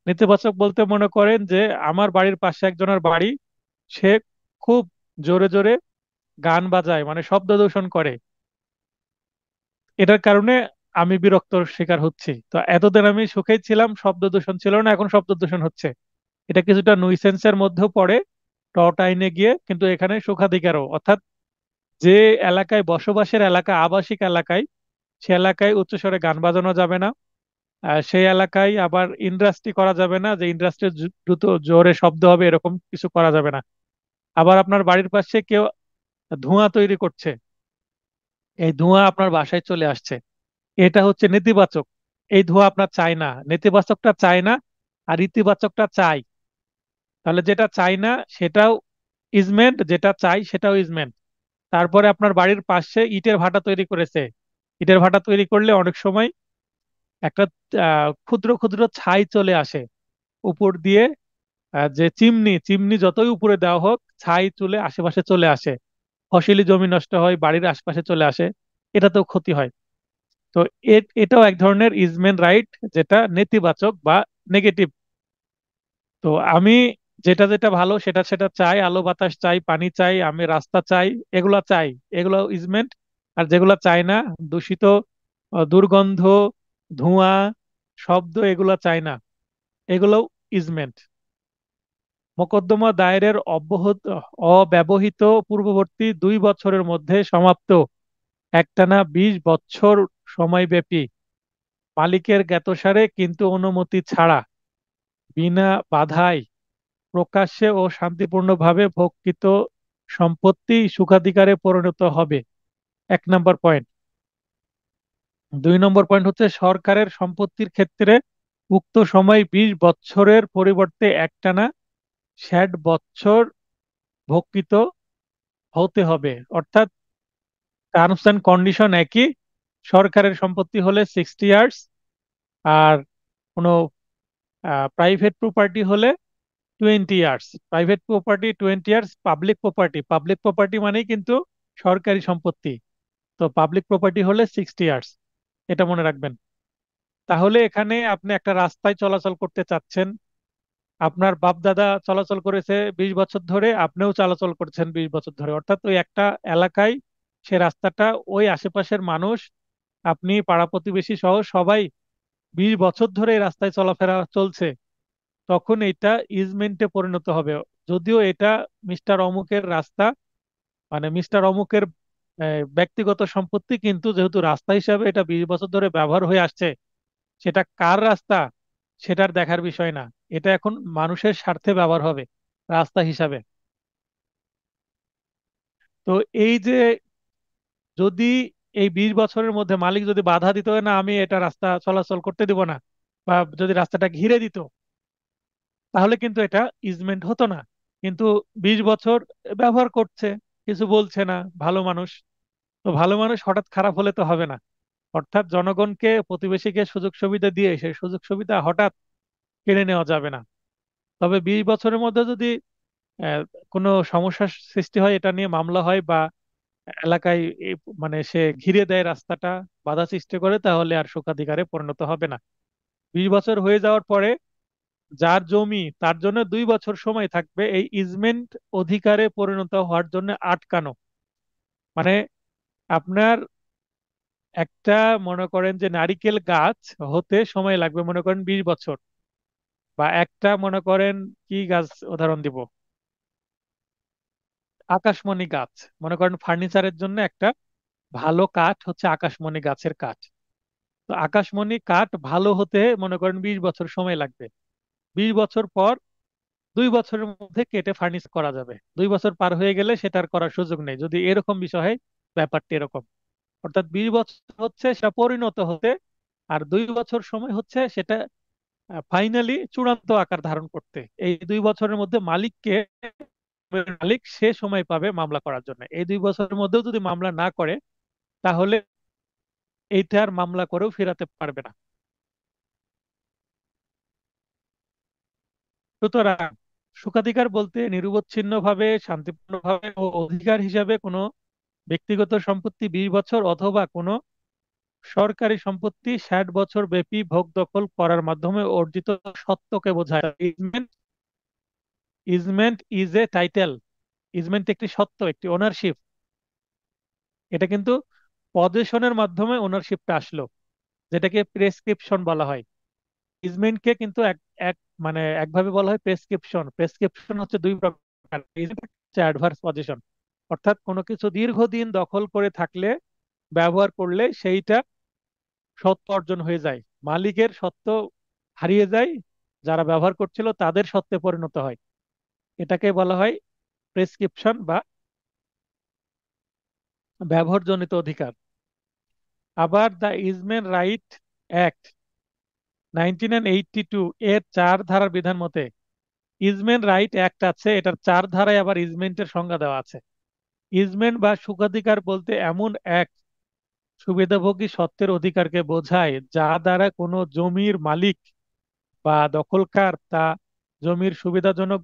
নেতিবাচক বলতে মনে করেন যে আমার বাড়ির পাশে একজনের বাড়ি, সে খুব জোরে জোরে গান বাজায়, মানে শব্দ দূষণ করে। এটার কারণে আমি বিরক্তর শিকার হচ্ছি। তো এতদিন আমি সুখেই ছিলাম, শব্দ দূষণ ছিল না, এখন শব্দ দূষণ হচ্ছে। এটা কিছুটা নুইসেন্সের মধ্যেও পড়ে, টট আইনে গিয়ে, কিন্তু এখানে সুখাধিকারও, অর্থাৎ যে এলাকায় বসবাসের এলাকা, আবাসিক এলাকায়, সে এলাকায় উচ্চস্বরে গান বাজানো যাবে না। সেই এলাকায় আবার ইন্ডাস্ট্রি করা যাবে না, যে ইন্ডাস্ট্রি দ্রুত জোরে শব্দ হবে এরকম কিছু করা যাবে না। আবার আপনার বাড়ির পাশে কেউ ধোঁয়া তৈরি করছে, এই ধোঁয়া আপনার বাসায় চলে আসছে, এটা হচ্ছে নেতিবাচক। এই ধোঁয়া আপনার চাই না, নেতিবাচকটা চাই না, আর ইতিবাচকটা চাই। তাহলে যেটা চাই না সেটাও ইজমেন্ট, যেটা চাই সেটাও ইজমেন্ট। তারপরে আপনার বাড়ির পাশে ইটের ভাটা তৈরি করেছে। ইটের ভাটা তৈরি করলে অনেক সময় একটা ক্ষুদ্র ক্ষুদ্র ছাই চলে আসে উপর দিয়ে। যে চিমনি, চিমনি যতই উপরে দেওয়া হোক, ছাই চলে আশেপাশে চলে আসে, ফসলি জমি নষ্ট হয়, বাড়ির আশপাশে চলে আসে, এটাতেও ক্ষতি হয়। তো এটাও এক ধরনের ইজমেন্ট রাইট, যেটা নেতিবাচক বা নেগেটিভ। তো আমি যেটা যেটা ভালো সেটা সেটা চাই, আলো বাতাস চাই, পানি চাই, আমি রাস্তা চাই, এগুলা চাই, এগুলো ইজমেন্ট। আর যেগুলা চাই না, দূষিত, দুর্গন্ধ, ধোঁয়া, শব্দ, এগুলা চাই না, এগুলো ইজমেন্ট। মোকদ্দমা দায়েরের অব্যবহৃত পূর্ববর্তী 2 বছরের মধ্যে সমাপ্ত একটানা 20 বছর সময়ব্যাপী মালিকের জ্ঞাতসারে কিন্তু অনুমতি ছাড়া বিনা বাধায় প্রকাশ্যে ও শান্তিপূর্ণভাবে ভোগকৃত সম্পত্তি সুখাধিকারে পরিণত হবে। 1 নম্বর পয়েন্ট। 2 নম্বর পয়েন্ট হচ্ছে সরকারের সম্পত্তির ক্ষেত্রে উক্ত সময় 20 বছরের পরিবর্তে একটানা 60 বছর ভোগকৃত হতে হবে। অর্থাৎ টার্মস অ্যান্ড কন্ডিশন একই। সরকারের সম্পত্তি হলে 60 ইয়ার্স, আর কোনো প্রাইভেট প্রপার্টি হলে 20 years. Private property 20 years, public property, public property মানেই কিন্তু সরকারি সম্পত্তি, তো পাবলিক প্রপার্টি হলে 60 ইয়ার্স। এটা মনে রাখবেন। তাহলে এখানে আপনি একটা রাস্তায় চলাচল করতে চাচ্ছেন, আপনার বাপ দাদা চলাচল করেছে 20 বছর ধরে, আপনিও চলাচল করছেন 20 বছর ধরে, অর্থাৎ ওই একটা এলাকায় সে রাস্তাটা, ওই আশেপাশের মানুষ, আপনি পাড়া প্রতিবেশী সহ সবাই 20 বছর ধরে এই রাস্তায় চলাফেরা চলছে, তখন এটা ইজমেন্টে পরিণত হবে। যদিও এটা মিস্টার অমুকের রাস্তা, মানে মিস্টার অমুকের ব্যক্তিগত সম্পত্তি, কিন্তু যেহেতু রাস্তা হিসাবে এটা 20 বছর ধরে ব্যবহার হয়ে আসছে, সেটা কার রাস্তা সেটার দেখার বিষয় না, এটা এখন মানুষের স্বার্থে ব্যবহার হবে রাস্তা হিসাবে। তো এই যে, যদি এই 20 বছরের মধ্যে মালিক যদি বাধা দিত না, আমি এটা রাস্তা চলাচল করতে দিব না, বা যদি রাস্তাটা ঘিরে দিত, তাহলে কিন্তু এটা ইজমেন্ট হতো না। কিন্তু 20 বছর ব্যবহার করছে, কিছু বলছে না, ভালো মানুষ। তো ভালো মানুষ হঠাৎ খারাপ হলে তো হবে না। অর্থাৎ জনগণকে, প্রতিবেশীকে সুযোগ সুবিধা দিয়ে সেই সুযোগ সুবিধা হঠাৎ কেড়ে নেওয়া যাবে না। তবে 20 বছরের মধ্যে যদি আহ, কোনো সমস্যার সৃষ্টি হয়, এটা নিয়ে মামলা হয়, বা এলাকায় মানে সে ঘিরে দেয় রাস্তাটা, বাধা সৃষ্টি করে, তাহলে আর সুখাধিকারে পরিণত হবে না। 20 বছর হয়ে যাওয়ার পরে যার জমি, তার জন্য 2 বছর সময় থাকবে এই ইজমেন্ট অধিকারে পরিণত হওয়ার জন্য আটকানো। মানে আপনার একটা, মনে করেন যে নারিকেল গাছ হতে সময় লাগবে মনে করেন 20 বছর, বা একটা মনে করেন, কি গাছ উদাহরণ দিব, আকাশমণি গাছ, মনে করেন ফার্নিচারের জন্য একটা ভালো কাঠ হচ্ছে আকাশমণি গাছের কাঠ। তো আকাশমণি কাঠ ভালো হতে মনে করেন 20 বছর সময় লাগবে। 20 বছর পর 2 বছরের মধ্যে কেটে ফার্নিশ করা যাবে। 2 বছর পার হয়ে গেলে সেটা আর করার সুযোগ নেই, যদি এরকম বিষয় হয়। ব্যাপারটা এরকম। অর্থাৎ 20 বছর হচ্ছে সেটা পরিণত হতে, আর 2 বছর সময় হচ্ছে সেটা ফাইনালি চূড়ান্ত আকার ধারণ করতে। এই 2 বছরের মধ্যে মালিককে, মালিক সে সময় পাবে মামলা করার জন্য। এই 2 বছরের মধ্যেও যদি মামলা না করে, তাহলে এইটা আর মামলা করেও ফেরাতে পারবে না। সুতরাং সুখাধিকার বলতে নিরবচ্ছিন্নভাবে, শান্তিপূর্ণভাবে ও অধিকার হিসাবে কোনো ব্যক্তিগত সম্পত্তি 20 বছর অথবা কোনো সরকারি সম্পত্তি 60 বছর ব্যাপী ভোগ দখল করার মাধ্যমে অর্জিত সত্ত্বকে বোঝায়। Easement easement is a title. Easement একটি সত্ত্ব, একটি ওনারশিপ। এটা কিন্তু পজেশনের মাধ্যমে ওনারশিপটা আসলো, যেটাকে প্রেসক্রিপশন বলা হয়। ইজমেন্টকে কিন্তু এক এক মানে একভাবে বলা হয় প্রেসক্রিপশন। প্রেসক্রিপশন হচ্ছে দুই প্রকার, অ্যাডভার্স পজিশন। অর্থাৎ কোনো কিছু দীর্ঘদিন দখল করে থাকলে, ব্যবহার করলে সেইটা সত্ত্ব অর্জন হয়ে যায়, মালিকের সত্ত্ব হারিয়ে যায়, যারা ব্যবহার করছিল তাদের সত্ত্বে পরিণত হয়। এটাকে বলা হয় প্রেসক্রিপশন বা ব্যবহারজনিত অধিকার। আবার দ্য ইজমেন্ট রাইট অ্যাক্ট 1982 এর 4 ধারার বিধান মতে ইজমেন্ট রাইট অ্যাক্ট আছে, এটার 4 ধারায় আবার ইজমেন্টের সংজ্ঞা দেওয়া আছে। ইজমেন্ট বা সুখাধিকার বলতে এমন এক সুবিধাভোগী সত্ত্বের অধিকারকে বোঝায় যা দ্বারা কোনো জমির মালিক বা দখলকার তা জমির সুবিধাজনক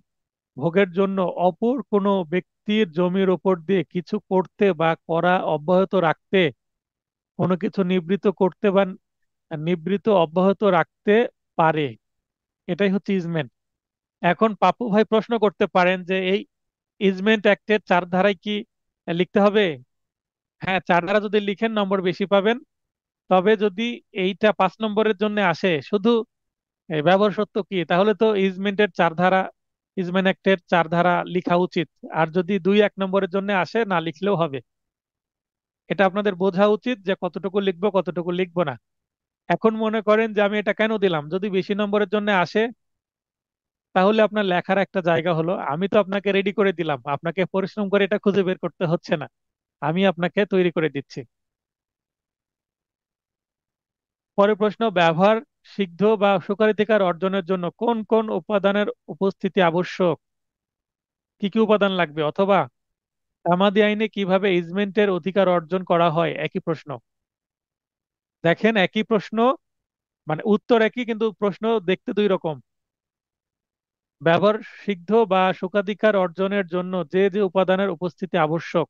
ভোগের জন্য অপর কোনো ব্যক্তির জমির উপর দিয়ে কিছু করতে বা করা অব্যাহত রাখতে, কোনো কিছু নিবৃত্ত করতে বা নিবৃত্ত অব্যাহত রাখতে পারে। এটাই হচ্ছে ইজমেন্ট। এখন পাপু ভাই প্রশ্ন করতে পারেন যে এই ইজমেন্ট অ্যাক্টের 4 ধারায় কি লিখতে হবে? হ্যাঁ, 4 ধারা যদি লিখেন নম্বর বেশি পাবেন। তবে যদি এইটা 5 নম্বরের জন্য আসে শুধু ব্যবহার সত্য কি, তাহলে তো ইজমেন্টের 4 ধারা, ইজমেন্ট অ্যাক্টের 4 ধারা লিখা উচিত। আর যদি 2-1 নম্বরের জন্য আসে, না লিখলেও হবে। এটা আপনাদের বোঝা উচিত যে কতটুকু লিখবো কতটুকু লিখবো না। এখন মনে করেন যে আমি এটা কেন দিলাম, যদি বেশি নম্বরের জন্য আসে তাহলে আপনার লেখার একটা জায়গা হলো। আমি তো আপনাকে রেডি করে দিলাম, আপনাকে পরিশ্রম করে এটা খুঁজে বের করতে হচ্ছে না, আমি আপনাকে তৈরি করে দিচ্ছি। পরের প্রশ্ন, ব্যবহার সিদ্ধ বা সুকারিতিকার অর্জনের জন্য কোন কোন উপাদানের উপস্থিতি আবশ্যক? কি কি উপাদান লাগবে? অথবা তামাদি আইনে কিভাবে ইজমেন্টের অধিকার অর্জন করা হয়? একই প্রশ্ন। দেখেন, একই প্রশ্ন, মানে উত্তর একই কিন্তু প্রশ্ন দেখতে দুই রকম। ব্যবহার সিদ্ধ বা সুখাধিকার অর্জনের জন্য যে যে উপাদানের উপস্থিতি আবশ্যক,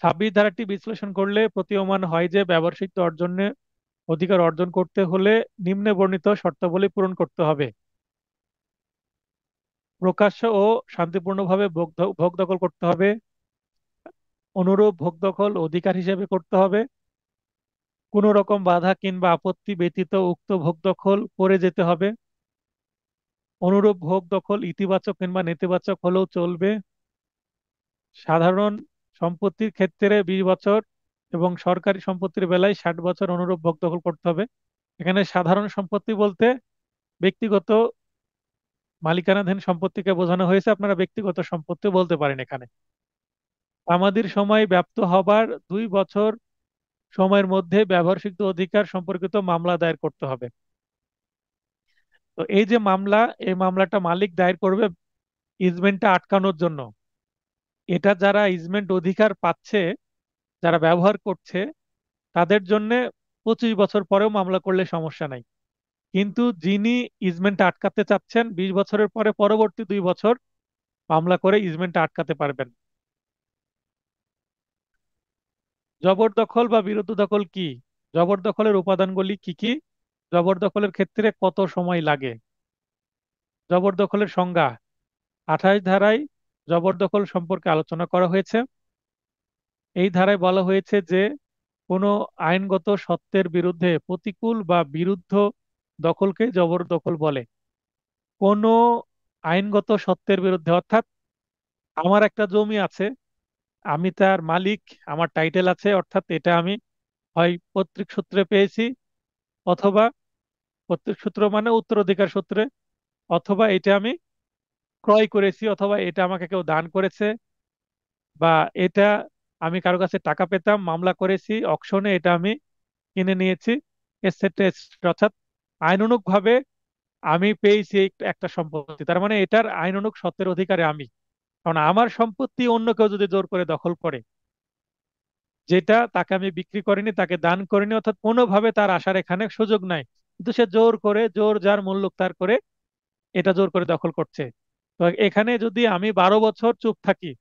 26 ধারাটি বিশ্লেষণ করলে প্রতীয়মান হয় যে ব্যবহার সিদ্ধ অর্জনে অধিকার অর্জন করতে হলে নিম্নে বর্ণিত শর্তাবলী পূরণ করতে হবে। প্রকাশ্য ও শান্তিপূর্ণভাবে ভোগ দখল করতে হবে, অনুরূপ ভোগ দখল অধিকার হিসেবে করতে হবে, কোনো রকম বাধা কিংবা আপত্তি ব্যতীত উক্ত ভোগ দখল করে যেতে হবে, অনুরূপ ভোগ দখল ইতিবাচক কিংবা নেতিবাচক হলেও চলবে, সাধারণ সম্পত্তির ক্ষেত্রে 20 বছর এবং সরকারি সম্পত্তির বেলায় 60 বছর অনুরূপ ভোগ দখল করতে হবে। এখানে সাধারণ সম্পত্তি বলতে ব্যক্তিগত মালিকানাধীন সম্পত্তিকে বোঝানো হয়েছে, আপনারা ব্যক্তিগত সম্পত্তি বলতে পারেন এখানে। আমাদের সময় ব্যাপ্ত হবার 2 বছর সময়ের মধ্যে ব্যবহারযোগ্য অধিকার সম্পর্কিত মামলা দায়ের করতে হবে। তো এই যে মামলা, এই মামলাটা মালিক দায়ের করবে ইজমেন্টটা আটকানোর জন্য। এটা যারা ইজমেন্ট অধিকার পাচ্ছে, যারা ব্যবহার করছে, তাদের জন্য 25 বছর পরেও মামলা করলে সমস্যা নাই। কিন্তু যিনি ইজমেন্ট আটকাতে চাচ্ছেন, 20 বছরের পরে পরবর্তী 2 বছর মামলা করে ইজমেন্ট আটকাতে পারবেন। জবরদখল বা বিরুদ্ধ দখল কি? জবরদখলের উপাদানগুলি কি কি? জবরদখলের ক্ষেত্রে কত সময় লাগে? জবরদখলের সংজ্ঞা 28 ধারায় জবরদখল সম্পর্কে আলোচনা করা হয়েছে। এই ধারায় বলা হয়েছে যে কোনো আইনগত সত্ত্বের বিরুদ্ধে প্রতিকূল বা বিরুদ্ধ দখলকে জবরদখল বলে। কোনো আইনগত সত্ত্বের বিরুদ্ধে, অর্থাৎ আমার একটা জমি আছে, আমি তার মালিক, আমার টাইটেল আছে, অর্থাৎ এটা আমি হয় পৈতৃক সূত্রে পেয়েছি, অথবা পৈতৃক সূত্র মানে উত্তরাধিকার সূত্রে, অথবা এটা আমি ক্রয় করেছি, অথবা এটা আমাকে কেউ দান করেছে, বা এটা আমি কারো কাছে টাকা পেতাম, মামলা করেছি, অকশনে এটা আমি কিনে নিয়েছি, এটসেট্রা এটসেট্রা। অর্থাৎ আইনানুগ ভাবে আমি পেয়েছি একটা সম্পত্তি, তার মানে এটার আইনানুগ সত্ত্বের অধিকারে আমি। কারণ আমার সম্পত্তি অন্য কেউ যদি জোর করে দখল করে, যেটা তাকে আমি বিক্রি করিনি, তাকে দান করিনি, অর্থাৎ কোনোভাবে তার আসার এখানে সুযোগ নাই, কিন্তু সে জোর করে, জোর যার মূল্য তার করে এটা জোর করে দখল করছে। তো এখানে যদি আমি 12 বছর চুপ থাকি,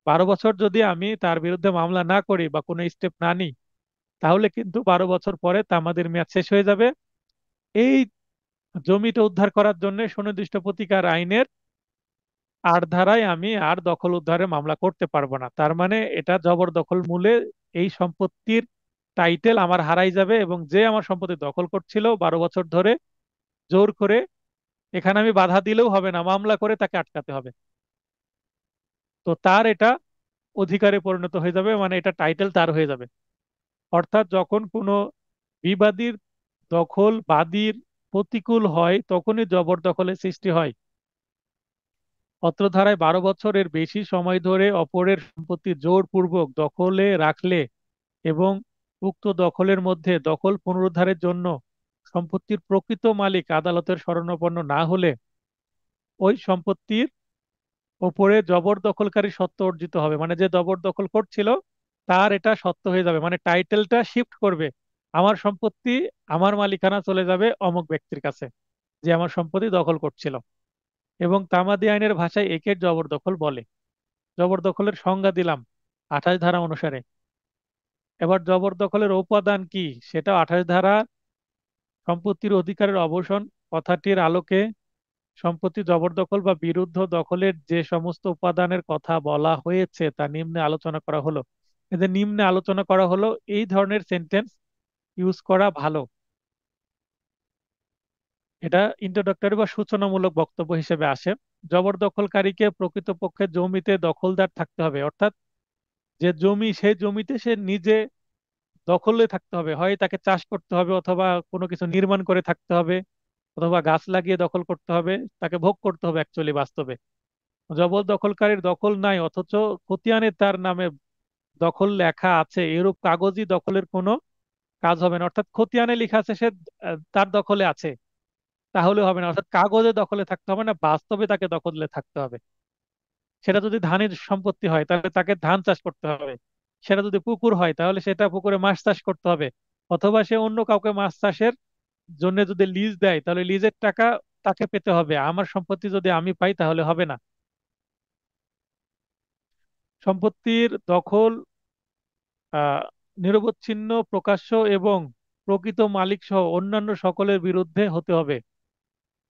12 বছর যদি আমি তার বিরুদ্ধে মামলা না করি বা কোনো স্টেপ না নিই, তাহলে কিন্তু 12 বছর পরে তামাদির মেয়াদ শেষ হয়ে যাবে। এই জমিটা উদ্ধার করার জন্য সুনির্দিষ্ট প্রতিকার আইনের 8 ধারায় আমি আর দখল উদ্ধারের মামলা করতে পারবো না। তার মানে এটা জবরদখল মূলে এই সম্পত্তির টাইটেল আমার হারাই যাবে, এবং যে আমার সম্পত্তি দখল করছিল 12 বছর ধরে জোর করে, এখানে আমি বাধা দিলেও হবে না, মামলা করে তাকে আটকাতে হবে। তো তার এটা অধিকারে পরিণত হয়ে যাবে, মানে এটা টাইটেল তার হয়ে যাবে। অর্থাৎ যখন কোনো বিবাদীর দখল বাদীর প্রতিকূল হয় তখনই জবরদখলের সৃষ্টি হয়। অত্র ধারায় 12 বছরের বেশি সময় ধরে অপরের সম্পত্তি জোরপূর্বক দখলে রাখলে এবং উক্ত দখলের মধ্যে দখল পুনরুদ্ধারের জন্য সম্পত্তির প্রকৃত মালিক আদালতের শরণাপন্ন না হলে ওই সম্পত্তির ওপরে জবরদখলকারী সত্ত্ব অর্জিত হবে। মানে যে জবরদখল করছিল তার এটা সত্ত্ব হয়ে যাবে, মানে টাইটেলটা শিফট করবে। আমার সম্পত্তি, আমার মালিকানা চলে যাবে অমুক ব্যক্তির কাছে যে আমার সম্পত্তি দখল করছিল। এবং তামাদি আইনের ভাষায় একে জবরদখল বলে। জবরদখলের সংজ্ঞা দিলাম 28 ধারা অনুসারে। এবার জবরদখলের উপাদান কি সেটা 28 ধারা সম্পত্তির অধিকারের অবসান কথাটির আলোকে সম্পত্তি জবরদখল বা বিরুদ্ধ দখলের যে সমস্ত উপাদানের কথা বলা হয়েছে তা নিম্নে আলোচনা করা হলো। এদের নিম্নে আলোচনা করা হলো এই ধরনের সেন্টেন্স ইউজ করা ভালো। এটা ইন্ট্রোডাক্টরি বা সূচনামূলক বক্তব্য হিসেবে আসে। জবরদখলকারীকে প্রকৃতপক্ষে জমিতে দখলদার থাকতে হবে, অর্থাৎ যে জমি সেই জমিতে সে নিজে দখলে থাকতে হবে, হয় তাকে চাষ করতে হবে অথবা কোনো কিছু নির্মাণ করে থাকতে হবে অথবা গাছ লাগিয়ে দখল করতে হবে, তাকে ভোগ করতে হবে অ্যাকচুয়ালি বাস্তবে। জবরদখলকারীর দখল নাই অথচ খতিয়ানে তার নামে দখল লেখা আছে, এরূপ কাগজি দখলের কোনো কাজ হবে না। অর্থাৎ খতিয়ানে লেখা আছে সে তার দখলে আছে, তাহলে হবে না। অর্থাৎ কাগজে দখলে থাকতে হবে না, বাস্তবে তাকে দখলে থাকতে হবে। সেটা যদি ধানের সম্পত্তি হয় তাহলে তাকে ধান চাষ করতে হবে, সেটা যদি পুকুর হয় তাহলে সেটা পুকুরে মাছ চাষ করতে হবে, অথবা সে অন্য কাউকে মাছ চাষের জন্য যদি লিজ দেয় তাহলে লিজের টাকা তাকে পেতে হবে। আমার সম্পত্তি যদি আমি পাই তাহলে হবে না। সম্পত্তির দখল আহ নিরবচ্ছিন্ন প্রকাশ্য এবং প্রকৃত মালিক সহ অন্যান্য সকলের বিরুদ্ধে হতে হবে।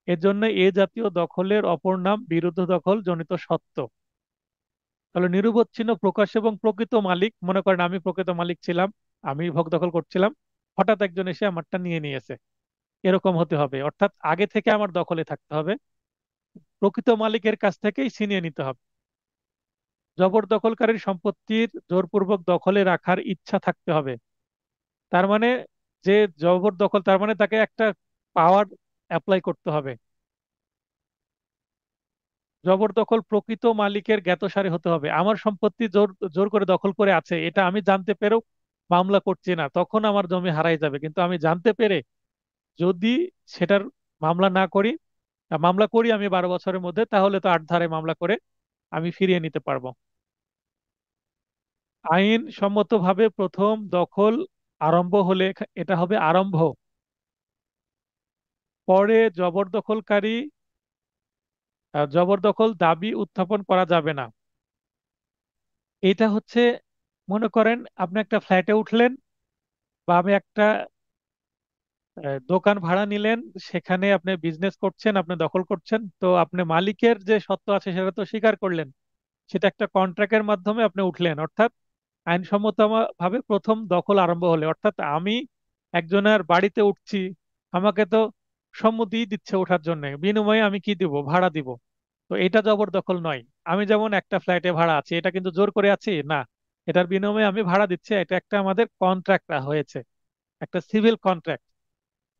এজন্য এ জাতীয় দখলের অপর নাম বিরুদ্ধ দখল জনিত সত্ত্ব। তাহলে নিরবচ্ছিন্ন প্রকাশ্য এবং প্রকৃত মালিক, মনে করেন আমি প্রকৃত মালিক ছিলাম, আমি ভোগ দখল করছিলাম, হঠাৎ একজন এসে আমারটা নিয়ে নিয়েছে, এরকম হতে হবে। অর্থাৎ আগে থেকে আমার দখলে থাকতে হবে, প্রকৃত মালিকের কাছ থেকেই ছিনিয়ে নিতে হবে। জবরদখলকারীর সম্পত্তির জোরপূর্বক দখলে রাখার ইচ্ছা থাকতে হবে। তার মানে যে জবরদখল, তার মানে তাকে একটা পাওয়ার অ্যাপ্লাই করতে হবে। জবরদখল প্রকৃত মালিকের জ্ঞাতসারে হতে হবে। আমার সম্পত্তি জোর জোর করে দখল করে আছে এটা আমি জানতে পেরেও মামলা করছি না, তখন আমার জমি হারাই যাবে। কিন্তু আমি জানতে পেরে যদি সেটার মামলা না করি, মামলা করি আমি 12 বছরের মধ্যে, তাহলে তো 8 ধারায় মামলা করে আমি ফিরিয়ে নিতে পারবো। আইন সম্মতভাবে প্রথম দখল আরম্ভ হলে এটা হবে আরম্ভ। পরে জবরদখল দাবি উত্থাপন করা যাবে না। এটা হচ্ছে, মনে করেন আপনি একটা ফ্ল্যাটে উঠলেন বা আমি একটা দোকান ভাড়া নিলেন, সেখানে আপনি বিজনেস করছেন, আপনি দখল করছেন, তো আপনি মালিকের যে সত্ত্ব আছে সেটা তো স্বীকার করলেন, সেটা একটা কন্ট্রাক্টের মাধ্যমে আপনি উঠলেন। অর্থাৎ আইনসম্মত ভাবে প্রথম দখল আরম্ভ হলে, অর্থাৎ আমি একজনের বাড়িতে উঠছি, আমাকে তো সম্মতি দিচ্ছে ওঠার জন্য, বিনিময়ে আমি কি দিব? ভাড়া দিব। তো এটা জবরদখল নয়। আমি যেমন একটা ফ্ল্যাটে ভাড়া আছি, এটা কিন্তু জোর করে আছি না, এটার বিনিময়ে আমি ভাড়া দিচ্ছি, এটা একটা আমাদের কন্ট্রাক্ট হয়েছে, একটা সিভিল কন্ট্রাক্ট।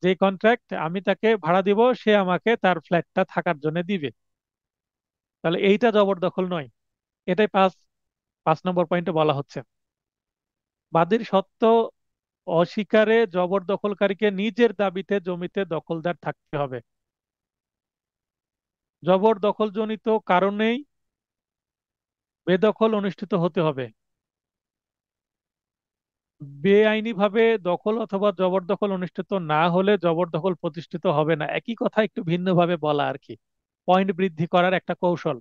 যে কন্ট্রাক্ট আমি তাকে ভাড়া দিব, সে আমাকে তার ফ্ল্যাটটা থাকার জন্য দিবে। তাহলে এইটা জবরদখল নয়। এটাই 5 নম্বর পয়েন্টে বলা হচ্ছে। বাদীর সত্ত্ব অস্বীকারে জবরদখলকারীকে নিজের দাবিতে জমিতে দখলদার থাকতে হবে। জবরদখলজনিত কারণেই বেদখল অনুষ্ঠিত হতে হবে। বেআইনিভাবে দখল অথবা জবরদখল অনুষ্ঠিত না হলে জবরদখল প্রতিষ্ঠিত হবে না। একই কথা একটু ভিন্নভাবে বলা আর কি, পয়েন্ট বৃদ্ধি করার একটা কৌশল।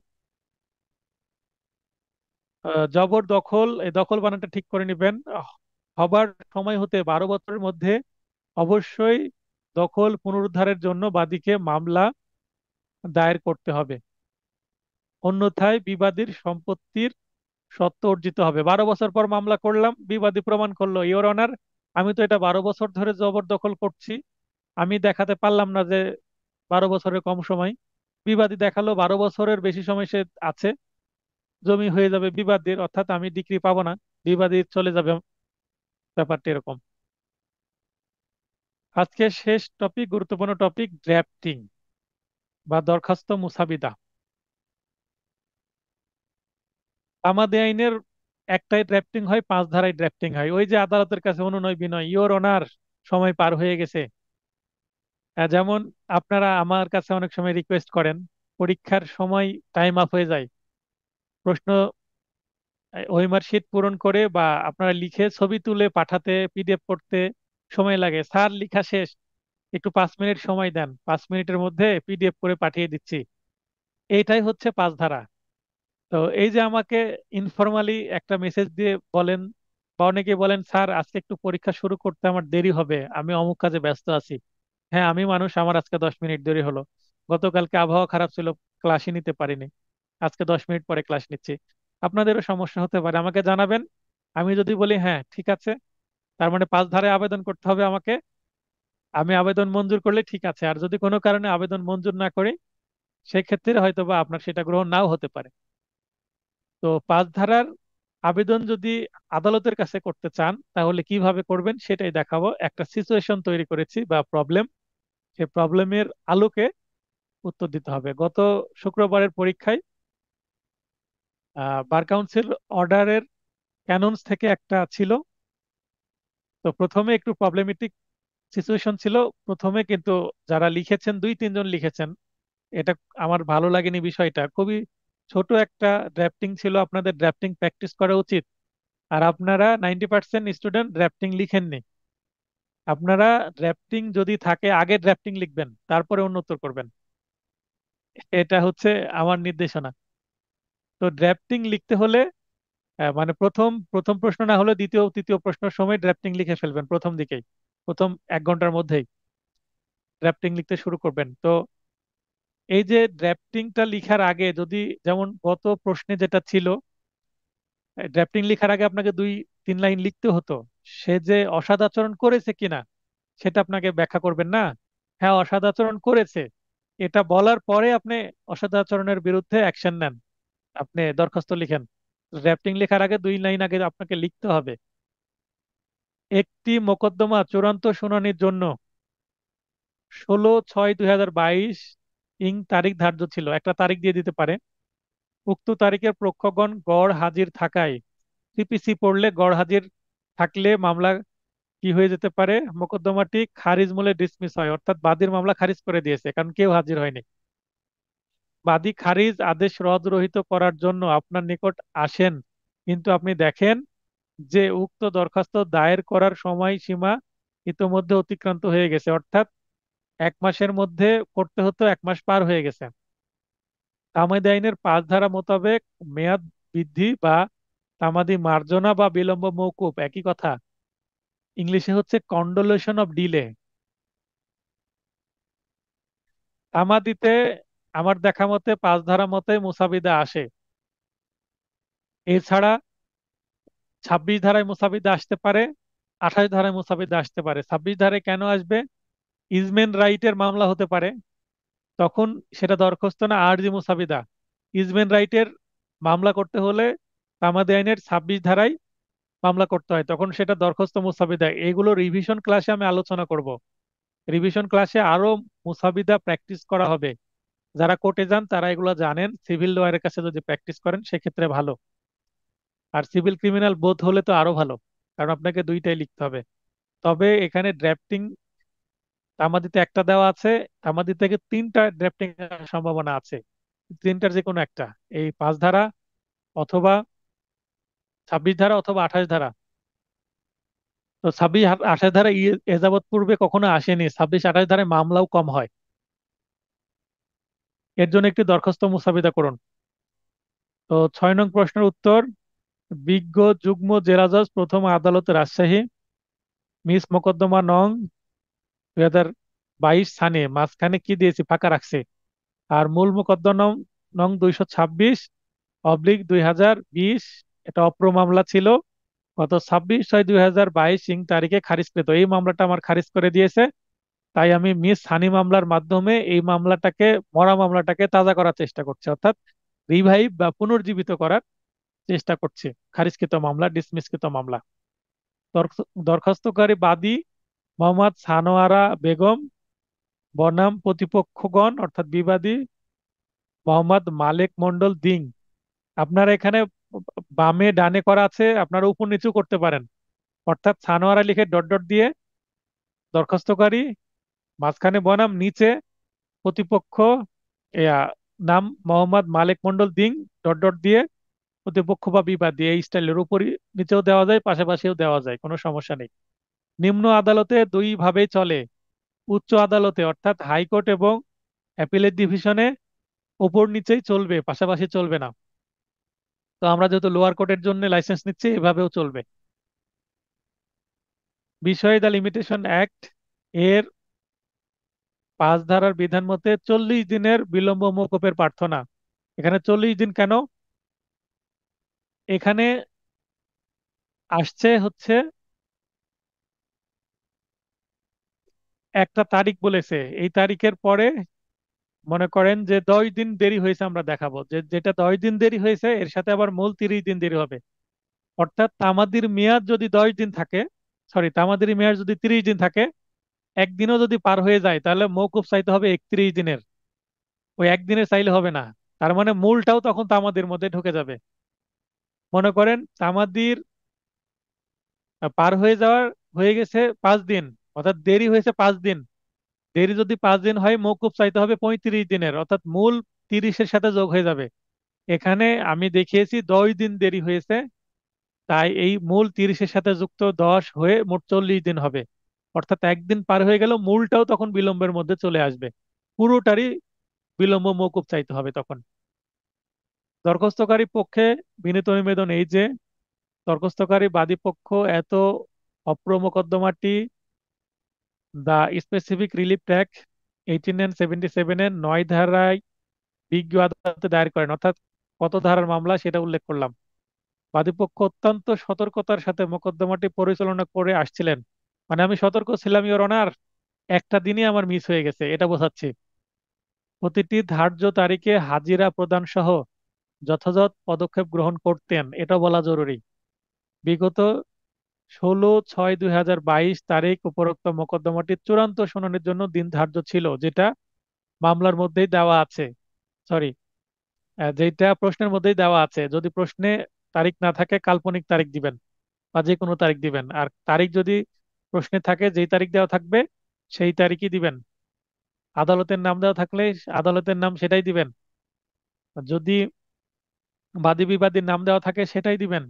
জবরদখল, এই দখল বানানটা ঠিক করে নেবেন। হবার সময় হতে 12 বছরের মধ্যে অবশ্যই দখল পুনরুদ্ধারের জন্য বাদীকে মামলা দায়ের করতে হবে, অন্যথায় বিবাদীর সম্পত্তির সত্ত্ব অর্জিত হবে। 12 বছর পর মামলা করলাম, বিবাদী প্রমাণ করলো, ইওর অনার আমি তো এটা 12 বছর ধরে জবরদখল করছি, আমি দেখাতে পারলাম না যে 12 বছরের কম সময়। বিবাদী দেখালো 12 বছরের বেশি সময় সে আছে, জমি হয়ে যাবে বিবাদীর, অর্থাৎ আমি ডিক্রি পাবো না, বিবাদী চলে যাবে। ব্যাপারটা এরকম। আজকে শেষ টপিক, গুরুত্বপূর্ণ টপিক, ড্রাফটিং বা দরখাস্ত মুসাবিদা। আমাদের আইনের একটাই ড্রাফটিং হয়, 5 ধারায় ড্রাফটিং হয়। ওই যে আদালতের কাছে অনুনয় বিনয়, ইওর অনার সময় পার হয়ে গেছে। যেমন আপনারা আমার কাছে অনেক সময় রিকোয়েস্ট করেন, পরীক্ষার সময় টাইম আপ হয়ে যায়, প্রশ্ন ওএমআর শিট পূরণ করে বা আপনারা লিখে ছবি তুলে পাঠাতে, পিডিএফ করতে সময় লাগে। স্যার লিখা শেষ, একটু 5 মিনিট সময় দেন, 5 মিনিটের মধ্যে পিডিএফ করে পাঠিয়ে দিচ্ছি। এইটাই হচ্ছে 5 ধারা। তো এই যে আমাকে ইনফরমালি একটা মেসেজ দিয়ে বলেন, বা অনেকে বলেন স্যার আজকে একটু পরীক্ষা শুরু করতে আমার দেরি হবে, আমি অমুক কাজে ব্যস্ত আছি। হ্যাঁ, আমি মানুষ, আমার আজকে 10 মিনিট দেরি হলো। গতকালকে আবহাওয়া খারাপ ছিল, ক্লাসই নিতে পারিনি, আজকে 10 মিনিট পরে ক্লাস নিচ্ছি। আপনাদেরও সমস্যা হতে পারে, আমাকে জানাবেন। আমি যদি বলি হ্যাঁ ঠিক আছে, তার মানে 5 ধারায় আবেদন করতে হবে আমাকে, আমি আবেদন মঞ্জুর করলে ঠিক আছে। আর যদি কোনো কারণে আবেদন মঞ্জুর না করি, সেক্ষেত্রে হয়তো বা আপনার সেটা গ্রহণ নাও হতে পারে। তো 5 ধারার আবেদন যদি আদালতের কাছে করতে চান তাহলে কিভাবে করবেন সেটাই দেখাবো। একটা সিচুয়েশন তৈরি করেছি বা প্রবলেম, সেই প্রবলেমের আলোকে উত্তর দিতে হবে। গত শুক্রবারের পরীক্ষায় বার কাউন্সিল অর্ডারের ক্যাননস থেকে একটা ছিল। তো প্রথমে একটু প্রবলেমেটিক সিচুয়েশন ছিল প্রথমে, কিন্তু যারা লিখেছেন 2-3 জন লিখেছেন, এটা আমার ভালো লাগেনি বিষয়টা। খুবই ছোট একটা ড্রাফটিং ছিল, আপনাদের ড্রাফটিং প্র্যাকটিস করা উচিত। আর আপনারা 90% স্টুডেন্ট ড্রাফটিং লিখেননি। আপনারা ড্রাফটিং যদি থাকে আগে ড্রাফটিং লিখবেন, তারপরে উন্নত করবেন, এটা হচ্ছে আমার নির্দেশনা। তো ড্রাফটিং লিখতে হলে মানে প্রথম প্রথম প্রশ্ন না হলে দ্বিতীয় তৃতীয় প্রশ্নের সময় ড্রাফটিং লিখে ফেলবেন, প্রথম দিকেই, প্রথম 1 ঘন্টার মধ্যেই ড্রাফটিং লিখতে শুরু করবেন। তো এই যে ড্রাফটিংটা লিখার আগে যদি, যেমন গত প্রশ্নে যেটা ছিল, ড্রাফটিং লিখার আগে আপনাকে 2-3 লাইন লিখতে হতো, সে যে অসদাচরণ করেছে কিনা সেটা আপনাকে ব্যাখ্যা করবেন না। হ্যাঁ অসদাচরণ করেছে, এটা বলার পরে আপনি অসদাচরণের বিরুদ্ধে অ্যাকশন নেন, আপনি দরখাস্ত লিখেন। ড্রাফটিং লেখার আগে 2 লাইন আগে আপনাকে লিখতে হবে। একটি মোকদ্দমা চূড়ান্ত শুনানির জন্য 16/6/2022 তারিখ ধার্য ছিল, একটা তারিখ দিয়ে দিতে পারে। উক্ত তারিখের পক্ষগণ গড় হাজির থাকায়, সিপিসি পড়লে গড় হাজির থাকলে মামলা কি হয়ে যেতে পারে, মোকদ্দমাটি খারিজ মূলে ডিসমিস হয়, অর্থাৎ বাদীর মামলা খারিজ করে দিয়েছে কারণ কেউ হাজির হয়নি। বাদী খারিজ আদেশ রদ-রহিত করার জন্য আপনার নিকট আসেন, কিন্তু আপনি দেখেন যে উক্ত দরখাস্ত দায়ের করার সময়সীমা ইতোমধ্যে অতিক্রান্ত হয়ে গেছে, অর্থাৎ 1 মাসের মধ্যে করতে হতো, 1 মাস পার হয়ে গেছে। তামাদি আইনের 5 ধারা মোতাবেক মেয়াদ বৃদ্ধি বা তামাদি মার্জনা বা বিলম্ব মওকুফ একই কথা, ইংলিশে হচ্ছে কন্ডোলেশন অফ ডিলে। তামাদিতে আমার দেখা মতে 5 ধারা মতে মুসাবিদা আসে। এছাড়া 26 ধারায় মুসাবিদা আসতে পারে, 28 ধারায় মুসাবিদা আসতে পারে। 26 ধারায় কেন আসবে? ইজমেন রাইটের মামলা হতে পারে, তখন সেটা দরখাস্ত না, আরজি মুসাবিদা। ইজমেন রাইটের মামলা করতে হলে তামাদি আইনের 26 ধারায় মামলা করতে হয়, তখন সেটা দরখাস্ত মুসাবিদা। এগুলো রিভিশন ক্লাসে আমি আলোচনা করব। রিভিশন ক্লাসে আরো মুসাবিদা প্র্যাকটিস করা হবে। যারা কোর্টে যান তারা এগুলো জানেন, সিভিল লয়ারের কাছে যদি প্র্যাকটিস করেন সেক্ষেত্রে ভালো। আর সিভিল ক্রিমিনাল বোধ হলে তো আরো ভালো, কারণ আপনাকে দুইটাই লিখতে হবে। তবে এখানে ড্রাফটিং তামাদিতে একটা দেওয়া আছে, তামাদি থেকে 3টা ড্রাফটিং সম্ভাবনা আছে, 3টার যে কোনো একটা, এই 5 ধারা অথবা 26 ধারা অথবা 28 ধারা। তো 26-28 ধারা এ যাবৎ পূর্বে কখনো আসেনি, 26-28 ধারায় মামলাও কম হয়। এর জন্য একটি দরখাস্ত মুসাবিদা করুন। তো 6 নং প্রশ্নের উত্তর, বিজ্ঞ যুগ্ম জেলা জজ প্রথম আদালত রাজশাহী, মিস মোকদ্দমা নং 2022 সানে, মাঝখানে কি দিয়েছি, ফাঁকা রাখছে। আর মূল মোকদ্দমা নং নং 226/2020, এটা অপ্র মামলা ছিল, গত 26/6/2022 তারিখে খারিজকৃত। এই মামলাটা আমার খারিজ করে দিয়েছে। তাই আমি মিস হানি মামলার মাধ্যমে এই মামলাটাকে, মরা মামলাটাকে তাজা করার চেষ্টা করছি, অর্থাৎ রিভাইভ বা পুনর্জীবিত করার চেষ্টা করছি। খারিজকৃত মামলা, ডিসমিসকৃত মামলা। দরখাস্তকারী বাদী মোহাম্মদ সানোয়ারা বেগম, বনাম প্রতিপক্ষগণ অর্থাৎ বিবাদী মোহাম্মদ মালেক মন্ডল দিং। আপনারা এখানে বামে ডানে করা আছে, আপনারা উপর নিচু করতে পারেন। অর্থাৎ সানোয়ারা লিখে ডট ডট দিয়ে দরখাস্তকারী, মাঝখানে বনাম, নিচে প্রতিপক্ষ, এয়া, নাম মোহাম্মদ মালেক মন্ডল দিং, ডট ডট দিয়ে প্রতিপক্ষ বা বিবাদী, এই স্টাইলের উপরই নিচেও দেওয়া যায়, পাশাপাশিও দেওয়া যায়, কোনো সমস্যা নেই। নিম্ন আদালতে দুই ভাবেই চলে। উচ্চ আদালতে অর্থাৎ হাইকোর্ট এবং অ্যাপিলেট ডিভিশনে উপর নিচেই চলবে, পাশাপাশি চলবে না। তো আমরা যেহেতু লোয়ার কোর্টের জন্য লাইসেন্স নিচ্ছি, এভাবেও চলবে। বিষয় দ্য লিমিটেশন অ্যাক্ট এর 5 ধারার বিধান মতে 40 দিনের বিলম্ব মওকুফের প্রার্থনা। এখানে 40 দিন কেন? এখানে আসছে হচ্ছে একটা তারিখ বলেছে, এই তারিখের পরে মনে করেন যে 10 দিন দেরি হয়েছে, আমরা দেখাবো যে যেটা 10 দিন দেরি হয়েছে এর সাথে আবার মূল 30 দিন দেরি হবে। অর্থাৎ তামাদির মেয়াদ যদি 10 দিন থাকে, সরি, তামাদির মেয়াদ যদি 30 দিন থাকে, একদিনও যদি পার হয়ে যায় তাহলে মওকুফ চাইতে হবে 31 দিনের। ওই একদিনের চাইলে হবে না। তার মানে মূলটাও তখন তামাদির মধ্যে ঢুকে যাবে। মনে করেন তামাদির পার হয়ে যাওয়ার, হয়ে গেছে 5 দিন, অর্থাৎ দেরি হয়েছে 5 দিন। দেরি যদি 5 দিন হয়, মওকুফ চাইতে হবে 35 দিনের, অর্থাৎ মূল 30-এর সাথে যোগ হয়ে যাবে। এখানে আমি দেখিয়েছি 10 দিন দেরি হয়েছে, তাই এই মূল 30-এর সাথে যুক্ত 10 হয়ে মোট 40 দিন হবে। অর্থাৎ একদিন পার হয়ে গেল, মূলটাও তখন বিলম্বের মধ্যে চলে আসবে। পুরোটারই বিলম্ব মওকুফ চাইতে হবে তখন। দরখাস্তকারী পক্ষে বিনীত নিবেদন এই যে, দরখাস্তকারী বাদী পক্ষ এত অপ্র মোকদ্দমাটি the specific relief act 18 and 77 এর 9 ধারায় বিজ্ঞ আদালতে দায়ের করেন। অর্থাৎ কত ধারার মামলা সেটা উল্লেখ করলাম। বাদীপক্ষ অত্যন্ত সতর্কতার সাথে মোকদ্দমাটি পরিচালনা করে আসছিলেন। মানে আমি সতর্ক ছিলাম, ইওর অনার, একটা দিনই আমার মিস হয়ে গেছে, এটা বোঝাচ্ছি। প্রতিটি ধার্য তারিখে হাজিরা প্রদান সহ যথাযথ পদক্ষেপ গ্রহণ করতেন, এটা বলা জরুরি। বিগত 16/6/2022 তারিখ উপরোক্ত মোকদ্দমাটির চূড়ান্ত শুনানির জন্য দিন ধার্য ছিল, যেটা মামলার মধ্যেই দেওয়া আছে। সরি, যেটা প্রশ্নের মধ্যেই দেওয়া আছে। যদি প্রশ্নে তারিখ না থাকে, কাল্পনিক তারিখ দিবেন বা যে কোনো তারিখ দিবেন। আর তারিখ যদি প্রশ্নে থাকে, যেই তারিখ দেওয়া থাকবে সেই তারিখই দিবেন। আদালতের নাম দেওয়া থাকলে আদালতের নাম সেটাই দিবেন। আর যদি বাদী বিবাদীর নাম দেওয়া থাকে সেটাই দিবেন,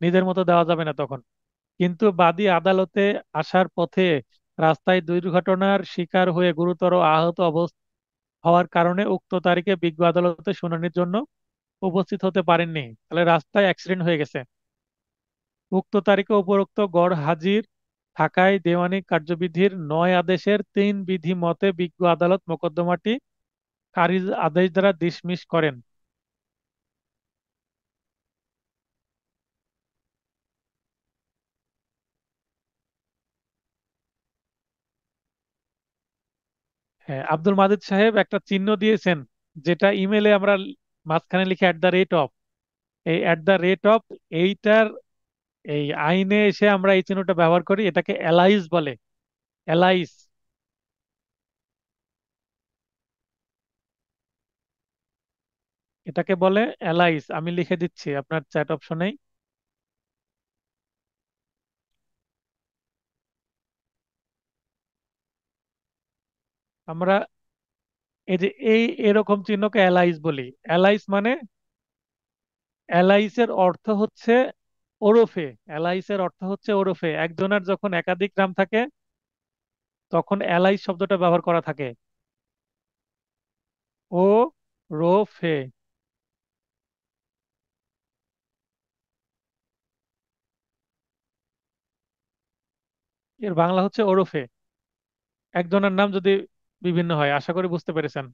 নিজের মতো দেওয়া যাবে না তখন। কিন্তু বাদী আদালতে আসার পথে রাস্তায় দুর্ঘটনার শিকার হয়ে গুরুতর আহত অবস্থা হওয়ার কারণে উক্ত তারিখে বিজ্ঞ আদালতে শুনানির জন্য উপস্থিত হতে পারেননি। তাহলে রাস্তায় অ্যাক্সিডেন্ট হয়ে গেছে। উক্ত তারিখে উপরোক্ত গড় হাজির থাকায় দেওয়ানি কার্যবিধির 9 আদেশের 3 বিধি মতে বিজ্ঞ আদালত মোকদ্দমাটি খারিজ আদেশ দ্বারা ডিসমিস করেন। হ্যাঁ, আব্দুল মাজিদ সাহেব একটা চিহ্ন দিয়েছেন, যেটা ইমেলে আমরা মাঝখানে লিখে @, এই @, এইটার, এই আইনে এসে আমরা এই চিহ্নটা ব্যবহার করি, এটাকে এলাইজ বলে। এলাইজ, এটাকে বলে এলাইজ। আমি লিখে দিচ্ছি আপনার চ্যাট অপশনেই। আমরা এই যে এই এরকম চিহ্নকে এলাইজ বলি। এলাইজ মানে, এলাইসের অর্থ হচ্ছে ওরফে। এলাইসের অর্থ হচ্ছে ওরফে। একজনের যখন একাধিক নাম থাকে তখন এলাইস শব্দটা ব্যবহার করা থাকে। ও রোফে। এর বাংলা হচ্ছে ওরফে। একজনের নাম যদি বিভিন্ন হয়, আশা করি বুঝতে পেরেছেন।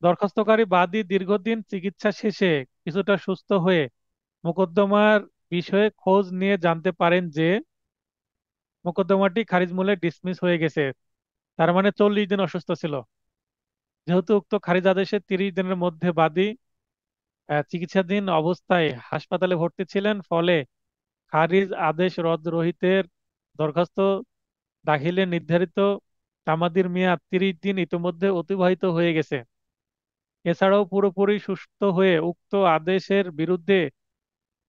দরখাস্তকারী বাদী দীর্ঘদিন চিকিৎসা শেষে কিছুটা সুস্থ হয়ে মোকদ্দমার বিষয়ে খোঁজ নিয়ে জানতে পারেন যে মোকদ্দমাটি খারিজ মূলে ডিসমিস হয়ে গেছে। তার মানে 40 দিন অসুস্থ ছিল। যেহেতু উক্ত খারিজ আদেশে 30 দিনের মধ্যে বাদী চিকিৎসাধীন অবস্থায় হাসপাতালে ভর্তি ছিলেন, ফলে খারিজ আদেশ রদ রহিতের দরখাস্ত দাখিলের নির্ধারিত তামাদির মেয়াদ 30 দিন ইতোমধ্যে অতিবাহিত হয়ে গেছে। এছাড়াও পুরোপুরি সুস্থ হয়ে উক্ত আদেশের বিরুদ্ধে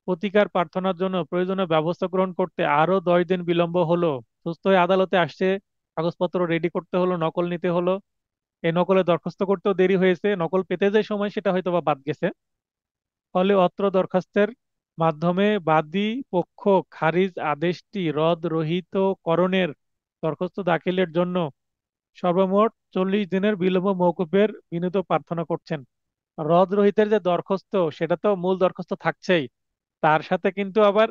প্রতিকার প্রার্থনার জন্য প্রয়োজনীয় ব্যবস্থা গ্রহণ করতে আরো 10 দিন বিলম্ব হলো। সুস্থ হয়ে আদালতে আসছে, কাগজপত্র রেডি করতে হলো, নকল নিতে হলো। এই নকলে দরখাস্ত করতেও দেরি হয়েছে, নকল পেতে যে সময় সেটা হয়তো বা বাদ গেছে। ফলে অত্র দরখাস্তের মাধ্যমে বাদী পক্ষ খারিজ আদেশটি রদ রহিতকরণের দরখাস্ত দাখিলের জন্য সর্বমোট 40 দিনের বিলম্ব মওকুফের বিনীত প্রার্থনা করছেন। রদ রহিতের যে দরখাস্ত, সেটা তো মূল দরখাস্ত থাকছেই, তার সাথে কিন্তু আবার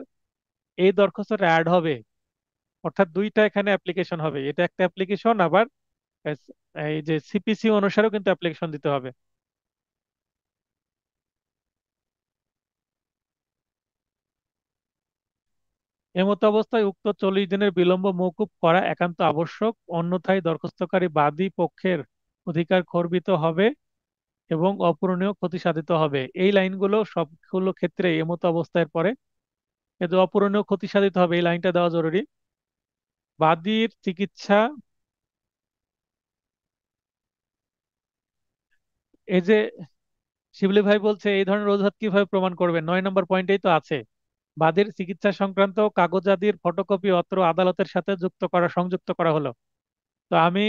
এই দরখাস্তটা অ্যাড হবে। অর্থাৎ দুইটা এখানে অ্যাপ্লিকেশন হবে, এটা একটা অ্যাপ্লিকেশন, আবার এস- এই যে সিপিসি অনুসারেও কিন্তু অ্যাপ্লিকেশন দিতে হবে। এমত অবস্থায় উক্ত 40 দিনের বিলম্ব মওকুফ করা একান্ত আবশ্যক, অন্যথায় দরখাস্তকারী বাদী পক্ষের অধিকার খর্বিত হবে এবং অপূরণীয় ক্ষতি সাধিত হবে। এই লাইনগুলো সবগুলো ক্ষেত্রে এমত অবস্থায় পরে, কিন্তু অপূরণীয় ক্ষতি সাধিত হবে এই লাইনটা দেওয়া জরুরি। বাদীর চিকিৎসা, এই যে শিবলি ভাই বলছে এই ধরনের অজুহাত কিভাবে প্রমাণ করবেন, 9 নম্বর পয়েন্টেই তো আছে। বাদীর চিকিৎসা সংক্রান্ত কাগজাদির ফটোকপি অত্র আদালতের সাথে সংযুক্ত করা হলো। তো আমি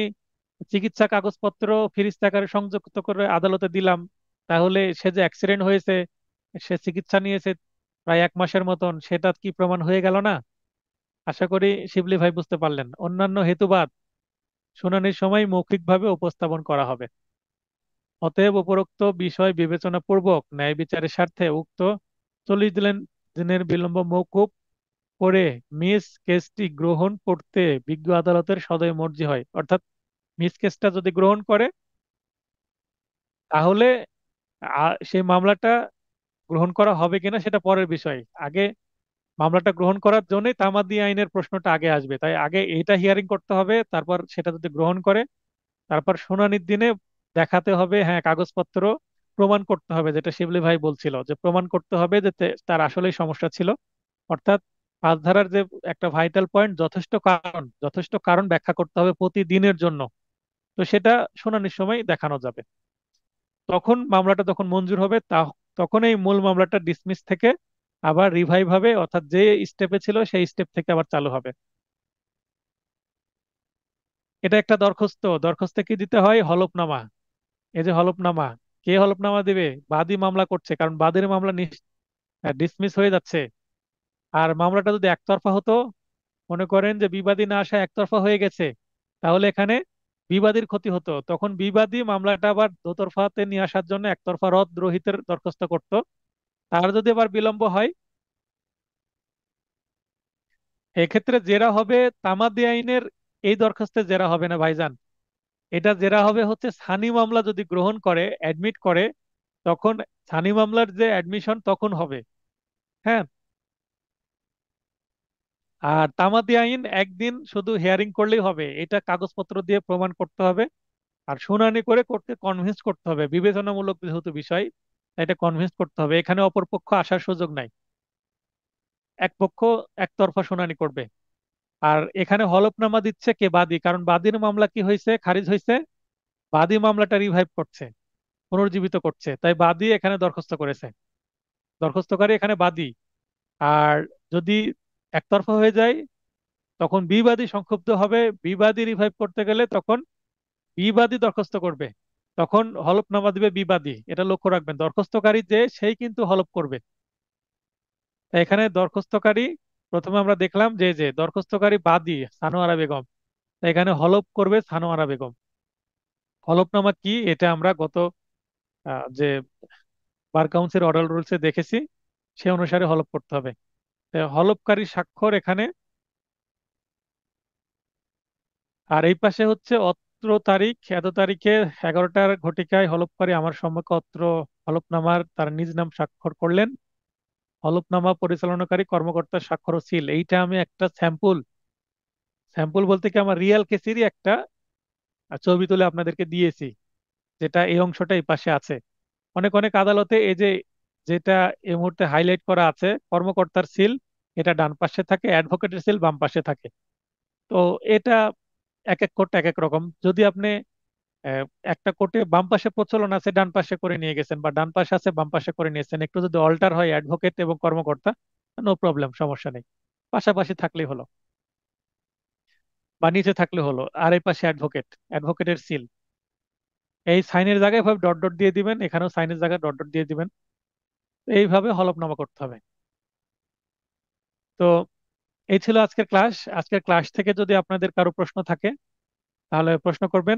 চিকিৎসা কাগজপত্র ফিরিস্তি আকারে সংযুক্ত করে আদালতে দিলাম, তাহলে সে যে অ্যাক্সিডেন্ট হয়েছে, সে চিকিৎসা নিয়েছে প্রায় 1 মাসের মতন, সেটা কি প্রমাণ হয়ে গেল না? আশা করি শিবলি ভাই বুঝতে পারলেন। অন্যান্য হেতুবাদ শুনানির সময় মৌখিকভাবে উপস্থাপন করা হবে। অতএব উপরোক্ত বিষয় বিবেচনা পূর্বক ন্যায় বিচারের স্বার্থে উক্ত 40 দিনের বিলম্ব মওকুফ করে মিস কেসটি গ্রহণ করতে বিজ্ঞ আদালতের সদয় মর্জি হয়। অর্থাৎ মিস কেসটা যদি গ্রহণ করে, তাহলে সেই মামলাটা গ্রহণ করা হবে কিনা সেটা পরের বিষয়। আগে মামলাটা গ্রহণ করার জন্যই তামাদি আইনের প্রশ্নটা আগে আসবে, তাই আগে এটা হিয়ারিং করতে হবে, তারপর সেটা যদি গ্রহণ করে, তারপর শুনানির দিনে দেখাতে হবে, হ্যাঁ কাগজপত্র প্রমাণ করতে হবে, যেটা শিবলি ভাই বলছিল যে প্রমাণ করতে হবে যে তার আসলেই সমস্যা ছিল। অর্থাৎ পাঁচ ধারার যে একটা ভাইটাল পয়েন্ট, যথেষ্ট কারণ ব্যাখ্যা করতে হবে প্রতিদিনের জন্য। তো সেটা শুনানির সময় দেখানো যাবে। তখন মামলাটা যখন মঞ্জুর হবে, তখন এই মূল মামলাটা ডিসমিস থেকে আবার রিভাইভ হবে, অর্থাৎ যে স্টেপে ছিল সেই স্টেপ থেকে আবার চালু হবে। এটা একটা দরখাস্তে কি দিতে হয়? হলফনামা। এই যে হলফনামা, কে হলফনামা দিবে? বাদী মামলা করছে, কারণ বাদীর মামলা ডিসমিস হয়ে যাচ্ছে। আর মামলাটা যদি একতরফা হতো, মনে করেন যে বিবাদী না আসা একতরফা হয়ে গেছে, তাহলে এখানে বিবাদীর ক্ষতি হতো। তখন বিবাদী মামলাটা আবার দোতরফাতে নিয়ে আসার জন্য একতরফা রদ রহিতের দরখাস্ত করত। তার যদি আবার বিলম্ব হয়, এক্ষেত্রে জেরা হবে তামাদি আইনের এই দরখাস্তে জেরা হবে না ভাইজান। এটা জেরা হবে হচ্ছে সানি মামলা যদি গ্রহণ করে, অ্যাডমিট করে, তখন সানি মামলার যে অ্যাডমিশন তখন হবে। হ্যাঁ। আর তামাদি আইন একদিন শুধু হিয়ারিং করলেই হবে, এটা কাগজপত্র দিয়ে প্রমাণ করতে হবে। আর শুনানি করে কোর্টকে কনভিন্স করতে হবে, বিবেচনামূলক যেহেতু বিষয়, তাই এটা কনভিন্স করতে হবে। এখানে অপর পক্ষ আসার সুযোগ নাই, এক পক্ষ একতরফা শুনানি করবে। আর এখানে হলফনামা দিচ্ছে কে? বাদী, কারণ বাদীর মামলা কি হয়েছে? খারিজ হয়েছে। বাদী মামলাটা রিভাইভ করছে, পুনর্জীবিত করছে, তাই বাদী এখানে দরখাস্ত করেছে, দরখাস্তকারী এখানে বাদী। আর যদি একতরফা হয়ে যায়, তখন বিবাদী সংক্ষুব্ধ হবে। বিবাদী রিভাইভ করতে গেলে তখন বিবাদী দরখাস্ত করবে, তখন হলফনামা দিবে বিবাদী। এটা লক্ষ্য রাখবেন, দরখাস্তকারী যে সেই কিন্তু হলফ করবে। তাই এখানে দরখাস্তকারী, প্রথমে আমরা দেখলাম যে দরখাস্তকারী বাদী সানোয়ারা বেগম, তাই এখানে হলফ করবে সানোয়ারা বেগম। হলফনামা কি এটা আমরা গত যে বার কাউন্সিল অর্ডার রুলসে দেখেছি, সে অনুসারে হলফ করতে হবে। হলফকারী স্বাক্ষর এখানে, আর এই পাশে হচ্ছে অত্র তারিখ এত তারিখে 11টার ঘটিকায় হলফকারী আমার সম্মুখে অত্র হলফনামার তার নিজ নাম স্বাক্ষর করলেন। হলফনামা পরিচালনাকারী কর্মকর্তার স্বাক্ষর ও সিল। এইটা আমি একটা স্যাম্পল, স্যাম্পল বলতে কি আমার রিয়েল কেসেরই একটা ছবি তুলে আপনাদেরকে দিয়েছি, যেটা এই অংশটা এই পাশে আছে। অনেক অনেক আদালতে এই যে যেটা এই মুহূর্তে হাইলাইট করা আছে কর্মকর্তার সিল, এটা ডান পাশে থাকে, অ্যাডভোকেটের সিল বাম পাশে থাকে। তো এটা এক এক কোর্ট এক এক রকম। যদি আপনি আহ, একটা কোর্টে বাম পাশে প্রচলন আছে ডান পাশে করে নিয়ে গেছেন, বা ডান পাশে আছে বাম পাশে করে নিয়েছেন, একটু যদি অল্টার হয় অ্যাডভোকেট এবং কর্মকর্তা, নো প্রবলেম, সমস্যা নেই, পাশাপাশি থাকলেই হলো, বা নিচে থাকলে হলো। আর এই পাশে অ্যাডভোকেট, অ্যাডভোকেটের সিল। এই সাইনের জায়গায় ভাবে ডট ডট দিয়ে দিবেন, এখানেও সাইনের জায়গায় ডট ডট দিয়ে দিবেন। এইভাবে হলফনামা করতে হবে। তো এই ছিল আজকের ক্লাস। আজকের ক্লাস থেকে যদি আপনাদের কারো প্রশ্ন থাকে তাহলে প্রশ্ন করবেন।